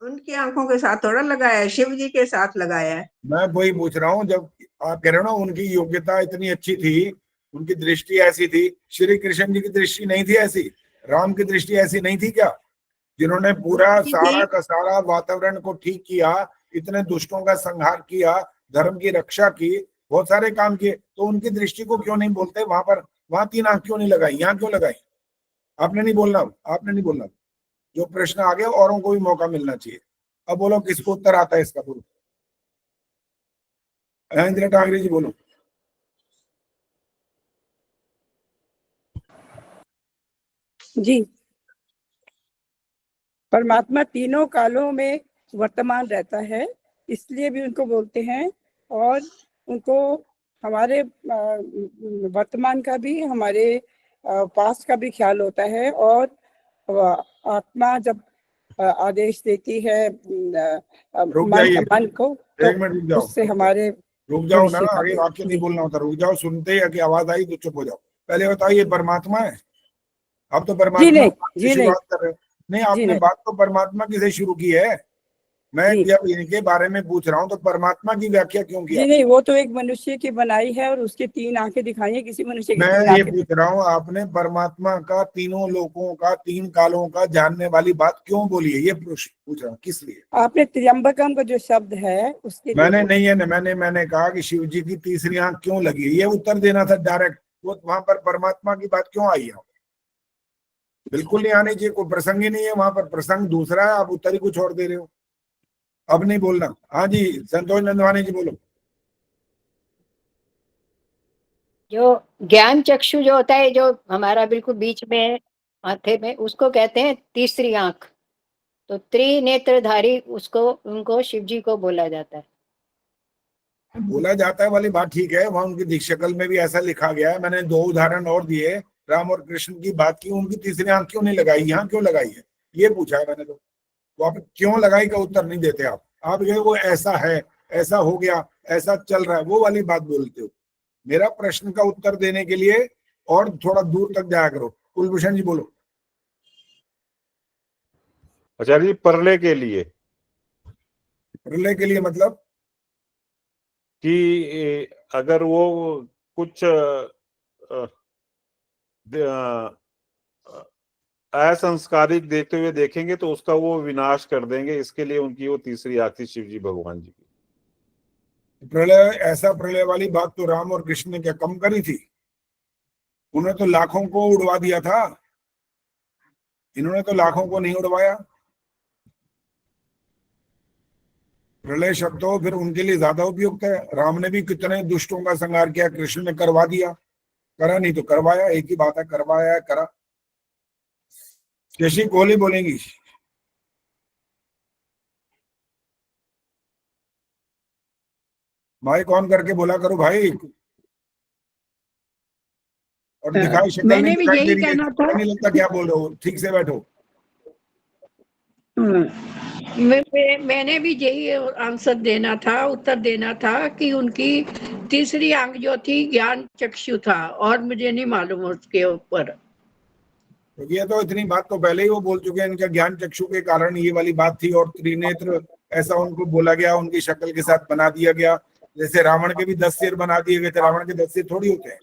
उनकी आंखों के साथ थोड़ा लगाया है, शिव जी के साथ लगाया है। मैं वही पूछ रहा हूँ, जब आप कह रहे हो ना उनकी योग्यता इतनी अच्छी थी, उनकी दृष्टि ऐसी थी, श्री कृष्ण जी की दृष्टि नहीं थी ऐसी? राम की दृष्टि ऐसी नहीं थी क्या, जिन्होंने पूरा सारा का सारा वातावरण को ठीक किया, इतने दुष्टों का संहार किया, धर्म की रक्षा की, बहुत सारे काम किए, तो उनकी दृष्टि को क्यों नहीं बोलते वहां पर? वहां 3 आंख क्यों नहीं लगाई, यहाँ क्यों लगाई? आपने नहीं बोलना, आपने नहीं बोलना। जो प्रश्न आ गया औरों को भी मौका मिलना चाहिए। अब बोलो किसको उत्तर आता है इसका? बोलो इंदिरा टांगरे जी बोलो। जी, परमात्मा तीनों कालों में वर्तमान रहता है, इसलिए भी उनको बोलते हैं। और उनको हमारे वर्तमान का भी, हमारे पास्ट का भी ख्याल होता है। और आत्मा जब आदेश देती है मन को, एक मिनट रुक जाओ, उससे हमारे रुक जाओ ना, आगे वाक्य नहीं बोलना होता, रुक जाओ। सुनते ही आवाज आई तो चुप हो जाओ। पहले बताइए परमात्मा है? आप तो परमात्मा की शुरुआत कर रहे हो। नहीं, आपने बात तो परमात्मा की से शुरू की है। मैं जब इनके बारे में पूछ रहा हूँ तो परमात्मा की व्याख्या क्यों किया? नहीं, वो तो एक मनुष्य की बनाई है और उसके 3 आंखें दिखाई है, किसी मनुष्य की। मैं ये पूछ रहा हूँ, आपने परमात्मा का तीनों लोकों का 3 कालों का जानने वाली बात क्यों बोली है, ये पूछ रहा हूँ, किस लिए? आपने त्र्यंबकम का जो शब्द है उसके मैंने नहीं है, मैंने कहा कि शिव जी की तीसरी आंख क्यों लगी, ये उत्तर देना था डायरेक्ट। वो वहां पर परमात्मा की बात क्यों आई है? बिल्कुल नहीं आनी चाहिए, कोई प्रसंग ही नहीं है वहां पर, प्रसंग दूसरा है, आप उत्तर ही कुछ और दे रहे हो। अब नहीं बोलना। हाँ जी, संतोष नंदवानी जी बोलो। जो ज्ञान चक्षु जो होता है, जो हमारा बिल्कुल बीच में माथे में, उसको कहते हैं तीसरी आंख। तो त्रिनेत्रधारी उसको, उनको शिव जी को बोला जाता है। बोला जाता है वाली बात ठीक है, वहां उनकी दीक्षकल में भी ऐसा लिखा गया है। मैंने 2 उदाहरण और दिए, राम और कृष्ण की बात की, उनकी तीसरी आंख क्यों नहीं लगाई, यहाँ क्यों लगाई है, ये पूछा है मैंने। तो आप क्यों लगाई का उत्तर नहीं देते। आप ये वो ऐसा है, ऐसा हो गया, ऐसा चल रहा है, वो वाली बात बोलते हो। मेरा प्रश्न का उत्तर देने के लिए और थोड़ा दूर तक जाया करो। कुलभूषण जी बोलो। आचार्य जी, प्रलय के लिए। प्रलय के लिए मतलब कि अगर वो कुछ असंस्कारिक देखते हुए देखेंगे तो उसका वो विनाश कर देंगे, इसके लिए उनकी वो तीसरी आंख थी शिव जी भगवान जी की। प्रलय, ऐसा प्रलय वाली बात तो राम और कृष्ण ने क्या कम करी थी? उन्होंने तो लाखों को उड़वा दिया था, इन्होंने तो लाखों को नहीं उड़वाया। प्रलय शब्द हो फिर उनके लिए ज्यादा उपयुक्त है। राम ने भी कितने दुष्टों का संहार किया, कृष्ण ने करवा दिया, करा नहीं तो करवाया, एक ही बात है, करवाया है, करा। शशि कोहली बोलेंगी। माइक ऑन करके बोला करो भाई, और दिखाई शक्ल नहीं दिखाई दे रही है, नहीं लगता क्या बोल रहे हो, ठीक से बैठो। मैंने भी यही आंसर देना था, उत्तर देना था कि उनकी तीसरी आंख जो थी ज्ञान चक्षु था, और मुझे नहीं मालूम उसके ऊपर। तो ये तो इतनी बात तो पहले ही वो बोल चुके हैं, इनका ज्ञान चक्षु के कारण ये वाली बात थी, और त्रिनेत्र ऐसा उनको बोला गया, उनकी शक्ल के साथ बना दिया गया। जैसे रावण के भी 10 सिर बना दिए गए थे, रावण के 10 सिर थोड़ी होते हैं,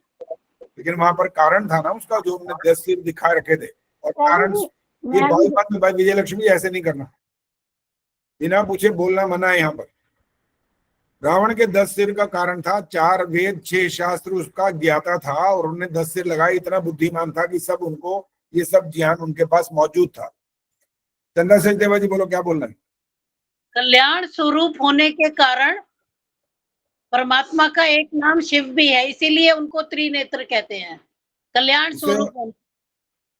लेकिन वहां पर कारण था ना उसका, जो उन्होंने 10 सिर दिखा रखे थे। और कारण ये भाई विजय लक्ष्मी ऐसे नहीं करना, बिना पूछे बोलना मना है यहाँ पर। रावण के 10 सिर का कारण था 4 वेद 6 शास्त्र उसका ज्ञाता था, और उन्होंने 10 सिर लगाए। इतना बुद्धिमान था कि सब उनको ये सब ज्ञान उनके पास मौजूद था। चंदा सचदेवा जी बोलो, क्या बोलना है? कल्याण स्वरूप होने के कारण परमात्मा का एक नाम शिव भी है, इसीलिए उनको त्रिनेत्र कहते हैं, कल्याण स्वरूप।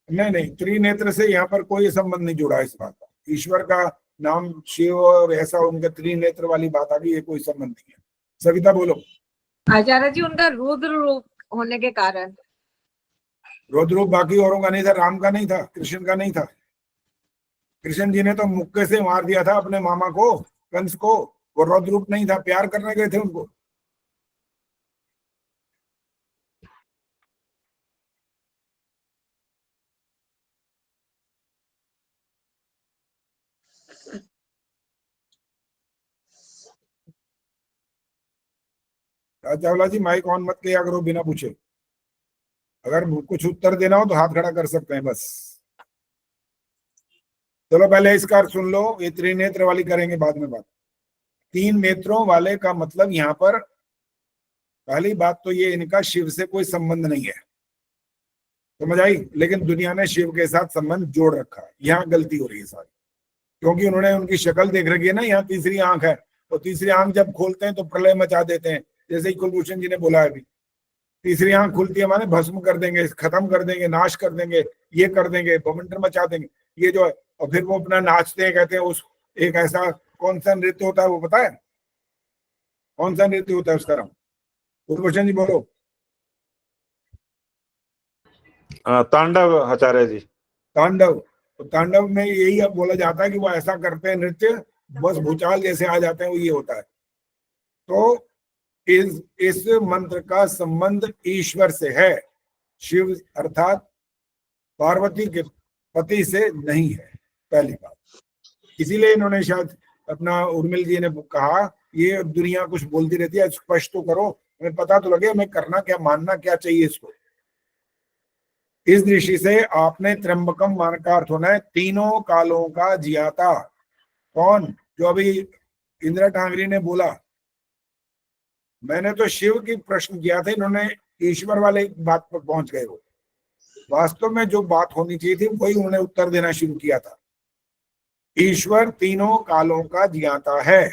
नहीं, त्रिनेत्र से यहाँ पर कोई संबंध नहीं जुड़ा इस बात का। ईश्वर का नाम शिव और ऐसा उनके त्रिनेत्र वाली बात आ गई, ये कोई संबंध नहीं है। सविता बोलो। आचार्य जी उनका रुद्र रूप होने के कारण। रुद्र रूप बाकी औरों का नहीं था, राम का नहीं था, कृष्ण का नहीं था। कृष्ण जी ने तो मुक्के से मार दिया था अपने मामा को, कंस को। वो रुद्र रूप नहीं था, प्यार करने गए थे उनको। चावला जी माइक ऑन मत किया करो बिना पूछे। अगर कुछ उत्तर देना हो तो हाथ खड़ा कर सकते हैं बस। चलो पहले इसका अर्थ सुन लो, ये त्रिनेत्र वाली करेंगे बाद में बात। 3 नेत्रों वाले का मतलब यहाँ पर पहली बात तो ये, इनका शिव से कोई संबंध नहीं है, समझ आई? लेकिन दुनिया ने शिव के साथ संबंध जोड़ रखा है, यहाँ गलती हो रही है सारी। क्योंकि उन्होंने उनकी शक्ल देख रखी है ना, यहाँ तीसरी आंख है, तो तीसरी आंख जब खोलते हैं तो प्रलय मचा देते हैं, जैसे ही कुलभूषण जी ने बोला है अभी। तीसरी आंख खुलती है माने भस्म कर देंगे, खत्म कर देंगे, नाश कर देंगे, ये कर देंगे, बवंडर मचा देंगे, ये जो है। और फिर वो अपना नाचते हैं, कहते हैं उस एक ऐसा कौन सा नृत्य होता है वो पता है? कौन सा नृत्य होता है उसका नाम? कुलभूषण जी बोलो। तांडव आचार्य जी। तांडव। तो तांडव में यही अब बोला जाता है कि वो ऐसा करते हैं नृत्य, बस भूचाल जैसे आ जाते हैं, वो ये होता है। तो इस मंत्र का संबंध ईश्वर से है, शिव अर्थात पार्वती के पति से नहीं है, पहली बात। इसीलिए इन्होंने शायद अपना उर्मिल जी ने कहा ये दुनिया कुछ बोलती रहती है, स्पष्ट तो करो, हमें पता तो लगे हमें करना क्या, मानना क्या चाहिए इसको। इस दृष्टि से आपने त्र्यंबकम मान का अर्थ होना है तीनों कालों का जियाता। कौन? जो अभी इंदिरा टांगरी ने बोला। मैंने तो शिव की प्रश्न किया था, इन्होंने ईश्वर वाले बात पर पहुंच गए। वो वास्तव में जो बात होनी चाहिए थी वही उन्होंने उत्तर देना शुरू किया था। ईश्वर तीनों कालों का जियाता है,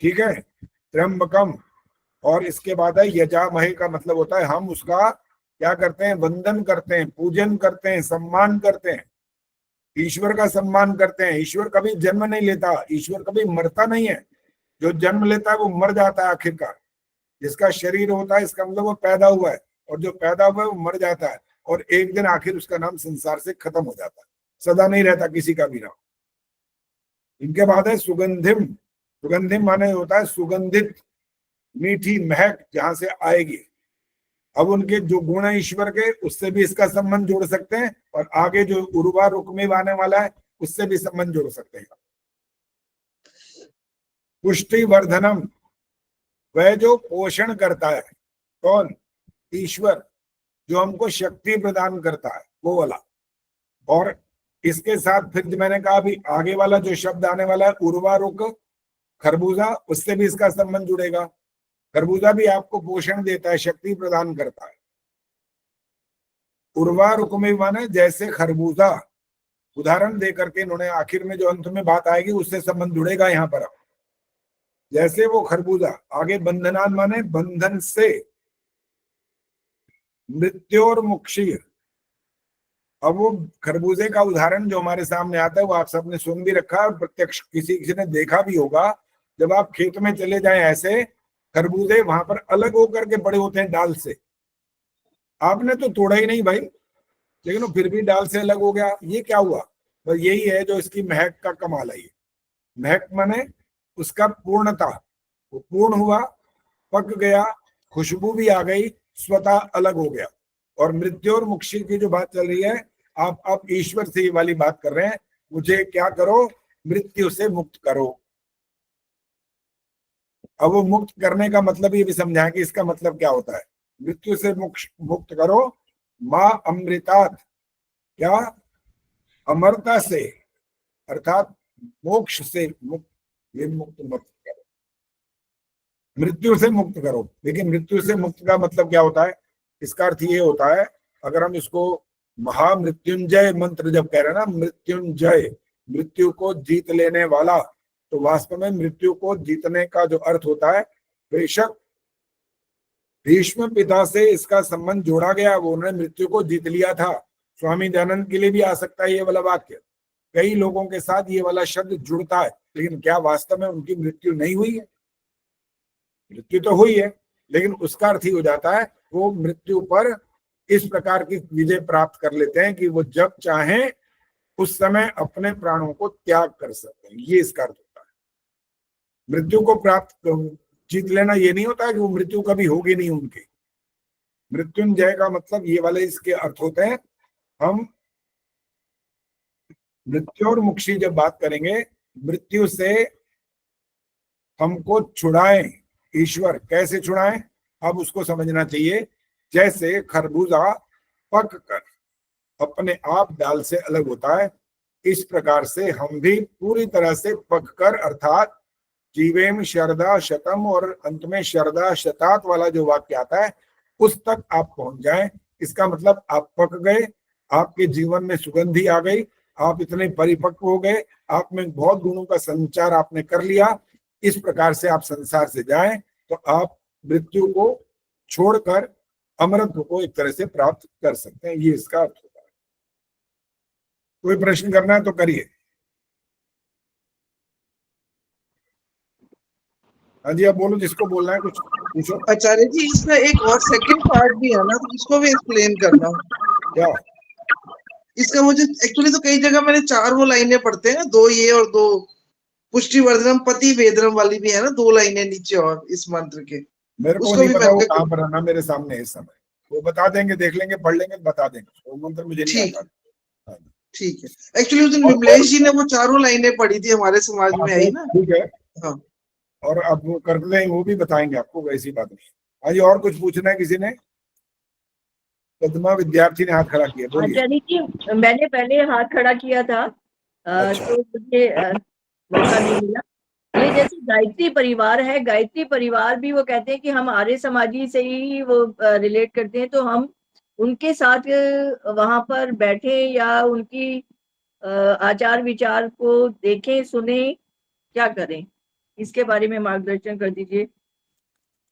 ठीक है, त्र्यंबकम। और इसके बाद है यजामहे का मतलब होता है हम उसका क्या करते हैं, वंदन करते हैं, पूजन करते हैं, सम्मान करते हैं, ईश्वर का सम्मान करते हैं। ईश्वर कभी जन्म नहीं लेता, ईश्वर कभी मरता नहीं है। जो जन्म लेता है वो मर जाता है आखिरकार। जिसका शरीर होता है इसका मतलब वो पैदा हुआ है, और जो पैदा हुआ है वो मर जाता है, और एक दिन आखिर उसका नाम संसार से खत्म हो जाता है, सदा नहीं रहता किसी का भी नाम। इनके बाद है सुगंधिम। सुगंधिम माने होता है सुगंधित, मीठी महक जहां से आएगी। अब उनके जो गुण है ईश्वर के, उससे भी इसका संबंध जोड़ सकते हैं, और आगे जो उर्वा रुक्मिव आने वाला है उससे भी संबंध जोड़ सकते हैं। पुष्टि वर्धनम, वह जो पोषण करता है, कौन? ईश्वर, जो हमको शक्ति प्रदान करता है, वो वाला। और इसके साथ फिर मैंने कहा अभी आगे वाला जो शब्द आने वाला है उर्वारुक खरबूजा, उससे भी इसका संबंध जुड़ेगा। खरबूजा भी आपको पोषण देता है, शक्ति प्रदान करता है। उर्वारुक में माने जैसे खरबूजा, उदाहरण दे करके इन्होंने आखिर में जो अंत में बात आएगी उससे संबंध जुड़ेगा यहाँ पर। जैसे वो खरबूजा, आगे बंधनान माने बंधन से, मृत्योर्मुक्षीय। अब वो खरबूजे का उदाहरण जो हमारे सामने आता है वो आप सबने सुन भी रखा और प्रत्यक्ष किसी ने देखा भी होगा। जब आप खेत में चले जाएं ऐसे, खरबूजे वहां पर अलग होकर के बड़े होते हैं डाल से। आपने तो तोड़ा ही नहीं भाई, लेकिन वो फिर भी डाल से अलग हो गया। ये क्या हुआ? बस यही है जो इसकी महक का कमाल है। महक माने उसका पूर्णता, वो पूर्ण हुआ, पक गया, खुशबू भी आ गई, स्वतः अलग हो गया। और मृत्यु और मुक्ति की जो बात चल रही है, आप ईश्वर से ये वाली बात कर रहे हैं, मुझे क्या करो, मृत्यु से मुक्त करो। अब वो मुक्त करने का मतलब ये भी समझाएं कि इसका मतलब क्या होता है। मृत्यु से मुक्त करो, माँ अमृतात्, क्या अमरता से, अर्थात मोक्ष से मुक्त, ये मुक्त मत करो, मृत्यु से मुक्त करो। लेकिन मृत्यु से मुक्त का मतलब क्या होता है? इसका अर्थ ये होता है, अगर हम इसको महामृत्युंजय मंत्र जब कह रहे हैं ना, मृत्युंजय, मृत्यु को जीत लेने वाला, तो वास्तव में मृत्यु को जीतने का जो अर्थ होता है, बेशक भीष्म पिता से इसका संबंध जोड़ा गया, वो उन्होंने मृत्यु को जीत लिया था। स्वामी दयानंद के लिए भी आ सकता है ये वाला वाक्य, कई लोगों के साथ ये वाला शब्द जुड़ता है। लेकिन क्या वास्तव में उनकी मृत्यु नहीं हुई है? मृत्यु तो हुई है, लेकिन उसका अर्थ ही हो जाता है वो मृत्यु पर इस प्रकार की विजय प्राप्त कर लेते हैं कि वो जब चाहें उस समय अपने प्राणों को त्याग कर सकते हैं, ये इसका अर्थ होता है। मृत्यु को प्राप्त जीत लेना ये नहीं होता है कि वो मृत्यु कभी होगी नहीं उनकी। मृत्युंजय का मतलब ये वाले इसके अर्थ होते हैं। हम मृत्यु और मुक्ति जब बात करेंगे, मृत्यु से हमको छुड़ाएं ईश्वर, कैसे छुड़ाएं? अब उसको समझना चाहिए, जैसे खरबूजा पक कर अपने आप दाल से अलग होता है, इस प्रकार से हम भी पूरी तरह से पक कर, अर्थात जीवेम शरदा शतम और अंत में शरदा शतात वाला जो वाक्य आता है, उस तक आप पहुंच जाएं। इसका मतलब आप पक गए, आपके जीवन में सुगंधी आ गई, आप इतने परिपक्व हो गए, आप में बहुत गुणों का संचार आपने कर लिया। इस प्रकार से आप संसार से जाएं तो आप मृत्यु को छोड़कर अमरत्व को एक तरह से प्राप्त कर सकते हैं, ये इसका अर्थ होता है। कोई प्रश्न करना है तो करिए। हाँ जी, आप बोलो, जिसको बोलना है कुछ पूछो। आचार्य जी, इसका एक और सेकंड पार्ट भी है ना, तो इसको भी एक्सप्लेन करना। क्या इसका मुझे एक्चुअली तो कई जगह मैंने 4 वो लाइनें पढ़ते हैं, 2 ये और 2 पुष्टि वर्धनम पति वेदनम वाली भी है ना, 2 लाइनें नीचे और इस मंत्र के, मेरे को उसको नहीं भी पता वो मैं कहाँ पर आना, मेरे सामने इस समय वो बता देंगे, देख लेंगे, पढ़ लेंगे, बता देंगे। वो मंत्र मुझे नहीं आता। ठीक है। एक्चुअली उस दिन विमलेश जी ने वो 4 लाइनें पढ़ी थी, हमारे समाज में आई ना। ठीक है, हाँ, और अब वो कर लें, वो भी बताएंगे आपको, वैसी बात नहीं। हाँ जी, और कुछ पूछना है किसी ने? पद्मा विद्यार्थी ने हाथ खड़ा किया, बोलिए। आचार्य जी, मैंने पहले हाथ खड़ा किया था, तो मुझे मौका नहीं मिला। ये जैसे गायत्री परिवार है, गायत्री परिवार भी वो कहते हैं कि हम आर्य समाजी से ही वो रिलेट करते हैं, तो हम उनके साथ वहां पर बैठे या उनकी आचार विचार को देखें, सुने, क्या करें? इसके बारे में मार्गदर्शन कर दीजिए।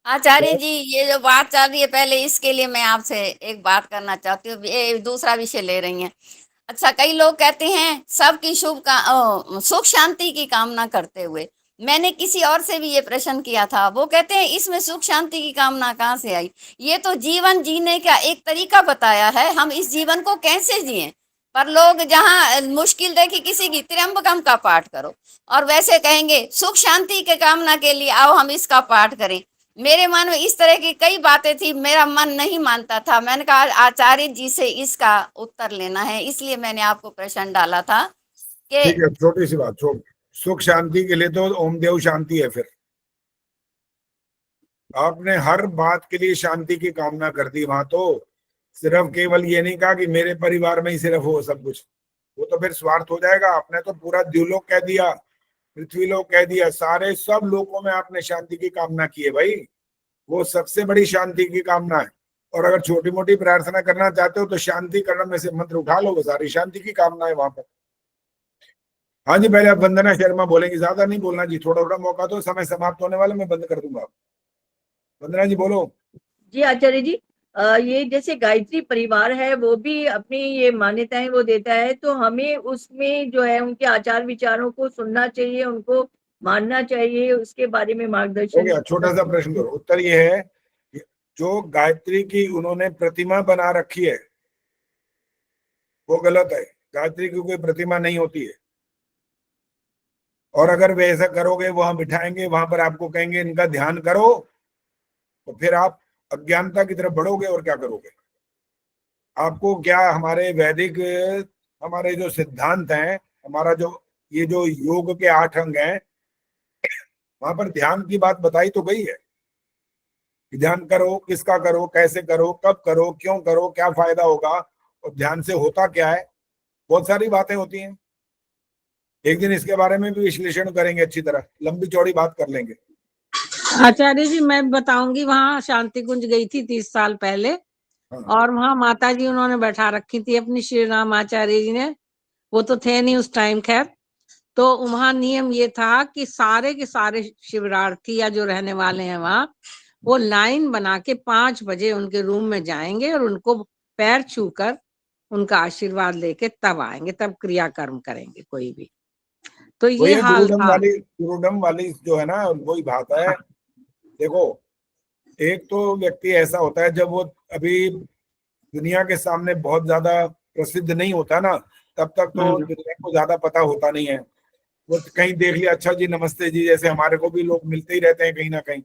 आचार्य जी, ये जो बात चल रही है, पहले इसके लिए मैं आपसे एक बात करना चाहती हूँ, ये दूसरा विषय ले रही हैं। अच्छा, कई लोग कहते हैं सबकी सुख शांति की कामना करते हुए, मैंने किसी और से भी ये प्रश्न किया था, वो कहते हैं इसमें सुख शांति की कामना कहाँ से आई? ये तो जीवन जीने का एक तरीका बताया है, हम इस जीवन को कैसे जिए। पर लोग जहाँ मुश्किल देखी किसी की, त्र्यंबकम का पाठ करो, और वैसे कहेंगे सुख शांति के कामना के लिए आओ हम इसका पाठ करें। मेरे मन में इस तरह की कई बातें थी, मेरा मन नहीं मानता था। मैंने कहा आचार्य जी से इसका उत्तर लेना है, इसलिए मैंने आपको प्रश्न डाला था कि ठीक है, छोटी सी बात, सुख शांति के लिए तो ओम देव शांति है। फिर आपने हर बात के लिए शांति की कामना कर दी वहां, तो सिर्फ केवल ये नहीं कहा कि मेरे परिवार में ही सिर्फ हो सब कुछ, वो तो फिर स्वार्थ हो जाएगा। आपने तो पूरा द्युलोक कह दिया, पृथ्वी लोक कह दिया, सारे सब लोकों में आपने शांति की कामना की है भाई, वो सबसे बड़ी शांति की कामना है। और अगर छोटी मोटी प्रार्थना करना चाहते हो तो शांति करण में से मंत्र उठा लो, वो सारी शांति की कामना है वहां पर। हाँ जी, पहले आप वंदना शर्मा बोलेंगे, ज्यादा नहीं बोलना जी, थोड़ा थोड़ा मौका दो, समय समाप्त होने वाला, मैं बंद कर दूंगा। वंदना जी बोलो। जी आचार्य जी, ये जैसे गायत्री परिवार है, वो भी अपनी ये मान्यताएं वो देता है, तो हमें उसमें जो है उनके आचार विचारों को सुनना चाहिए, उनको मानना चाहिए, उसके बारे में हो मार्गदर्शन। गया, छोटा सा प्रश्न करो। उत्तर ये है कि जो गायत्री की उन्होंने प्रतिमा बना रखी है वो गलत है। गायत्री की कोई प्रतिमा नहीं होती है, और अगर वे ऐसा करोगे, वहां बिठाएंगे, वहां पर आपको कहेंगे इनका ध्यान करो, तो फिर आप अज्ञानता की तरफ बढ़ोगे और क्या करोगे? आपको क्या हमारे वैदिक हमारे जो सिद्धांत हैं, हमारा जो ये जो योग के 8 अंग हैं, वहां पर ध्यान की बात बताई तो गई है कि ध्यान करो, किसका करो, कैसे करो, कब करो, क्यों करो, क्या फायदा होगा और ध्यान से होता क्या है, बहुत सारी बातें होती हैं। एक दिन इसके बारे में भी विश्लेषण करेंगे, अच्छी तरह लंबी चौड़ी बात कर लेंगे। आचार्य जी मैं बताऊंगी, वहाँ शांति कुंज गई थी 30 साल पहले, और वहाँ माता जी उन्होंने बैठा रखी थी अपनी, श्री राम आचार्य जी ने, वो तो थे नहीं उस टाइम खैर। तो वहाँ नियम ये था कि सारे के सारे शिवरार्थी या जो रहने वाले हैं वहाँ, वो लाइन बना के 5 बजे उनके रूम में जाएंगे और उनको पैर छूकर उनका आशीर्वाद लेके तब आएंगे, तब क्रियाकर्म करेंगे कोई भी। तो ये हाल था। गुरुडम वाली जो है ना, वही बात है। देखो, एक तो व्यक्ति ऐसा होता है जब वो अभी दुनिया के सामने बहुत ज्यादा प्रसिद्ध नहीं होता ना, तब तक तो दुनिया को ज्यादा पता होता नहीं है। वो कहीं देख लिया, अच्छा जी नमस्ते जी, जैसे हमारे को भी लोग मिलते ही रहते हैं कहीं ना कहीं,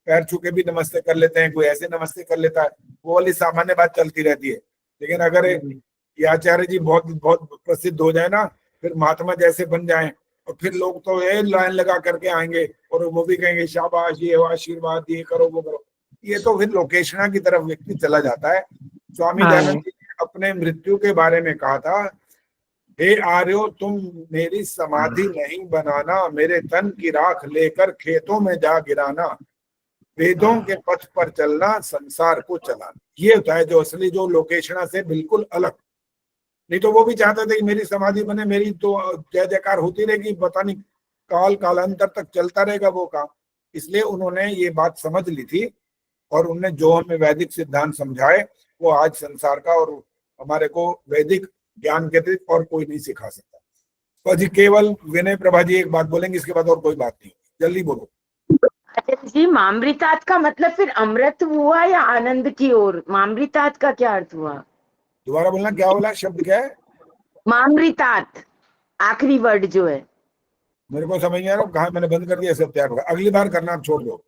पैर छू के भी नमस्ते कर लेते हैं, कोई ऐसे नमस्ते कर लेता है, वो वाली सामान्य बात चलती रहती है। लेकिन अगर ये आचार्य जी बहुत बहुत प्रसिद्ध हो जाए ना, फिर महात्मा जैसे बन जाए, और फिर लोग तो ये लाइन लगा करके आएंगे और वो भी कहेंगे शाबाश, ये आशीर्वाद, ये करो, वो करो। ये तो फिर लोकेशना की तरफ व्यक्ति चला जाता है। स्वामी दयानंद जी ने अपने मृत्यु के बारे में कहा था, हे आर्यो, तुम मेरी समाधि नहीं बनाना, मेरे तन की राख लेकर खेतों में जा गिराना, वेदों के पथ पर चलना, संसार को चलाना। ये होता है जो असली, जो लोकेशना से बिल्कुल अलग। नहीं तो वो भी चाहते थे कि मेरी समाधि बने, मेरी तो जय जयकार होती रहेगी, पता नहीं कालांतर तक चलता रहेगा वो काम। इसलिए उन्होंने ये बात समझ ली थी, और उन्होंने जो हमें वैदिक सिद्धांत समझाए वो आज संसार का और हमारे को वैदिक ज्ञान के अतिरिक्त और कोई नहीं सिखा सकता। तो जी केवल विनय प्रभा जी एक बात बोलेंगे, इसके बाद और कोई बात नहीं, जल्दी बोलो। अच्छा जी, मामृतात का मतलब फिर अमृत हुआ या आनंद की ओर? मामृतात का क्या अर्थ हुआ? दोबारा बोलना, क्या बोला, शब्द क्या है? मामृतात, आखिरी वर्ड जो है। मेरे को समझ नहीं आ रहा, कहा मैंने बंद कर दिया, सब तैयार होगा, अगली बार करना, आप छोड़ दो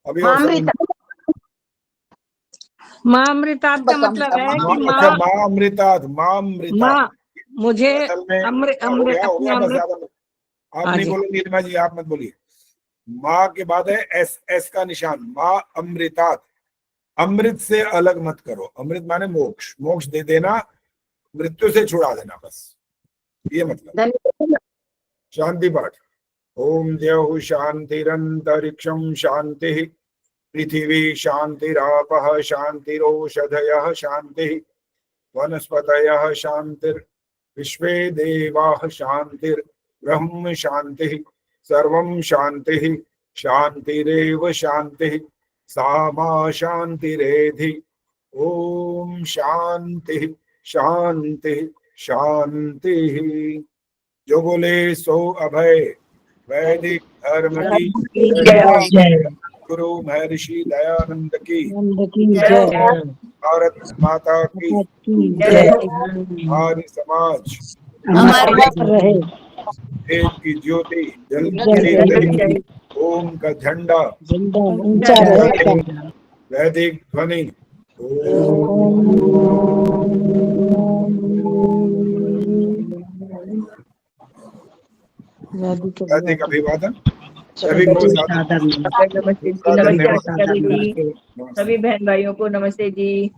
अभी। माँ अमृतात का मतलब है कि माँ अमृतात, मुझे अमृत, आप नहीं बोलेंगे नीलिमा जी, आप मत बोलिए। माँ के बाद है एस का निशान, माँ अमृतात। अमृत से अलग मत करो, अमृत माने मोक्ष, मोक्ष दे देना, मृत्यु से छुड़ा देना, बस ये मतलब। शांति पाठ। ओम द्यौः शांतिरंतरिक्षं शांति, पृथिवी शांतिरापः शांतिरोषधयः शांतिः, वनस्पतयः शांतिर्विश्वे देवाः शांतिर्ब्रह्म शांतिः, सर्वं शांतिः शांतिरेव शांतिः, सा मा शांतिरेधि। ओम शांति शांति शांति। जो बोले सो अभय। वैदिक धर्म की गुरु महर्षि दयानंद की भारत माता की हमारी समाज देश की ज्योति जलती रहे, ओम का झंडा वैदिक ध्वनि। वैदिक अभिवादन सभी को सभी बहन भाइयों को नमस्ते जी।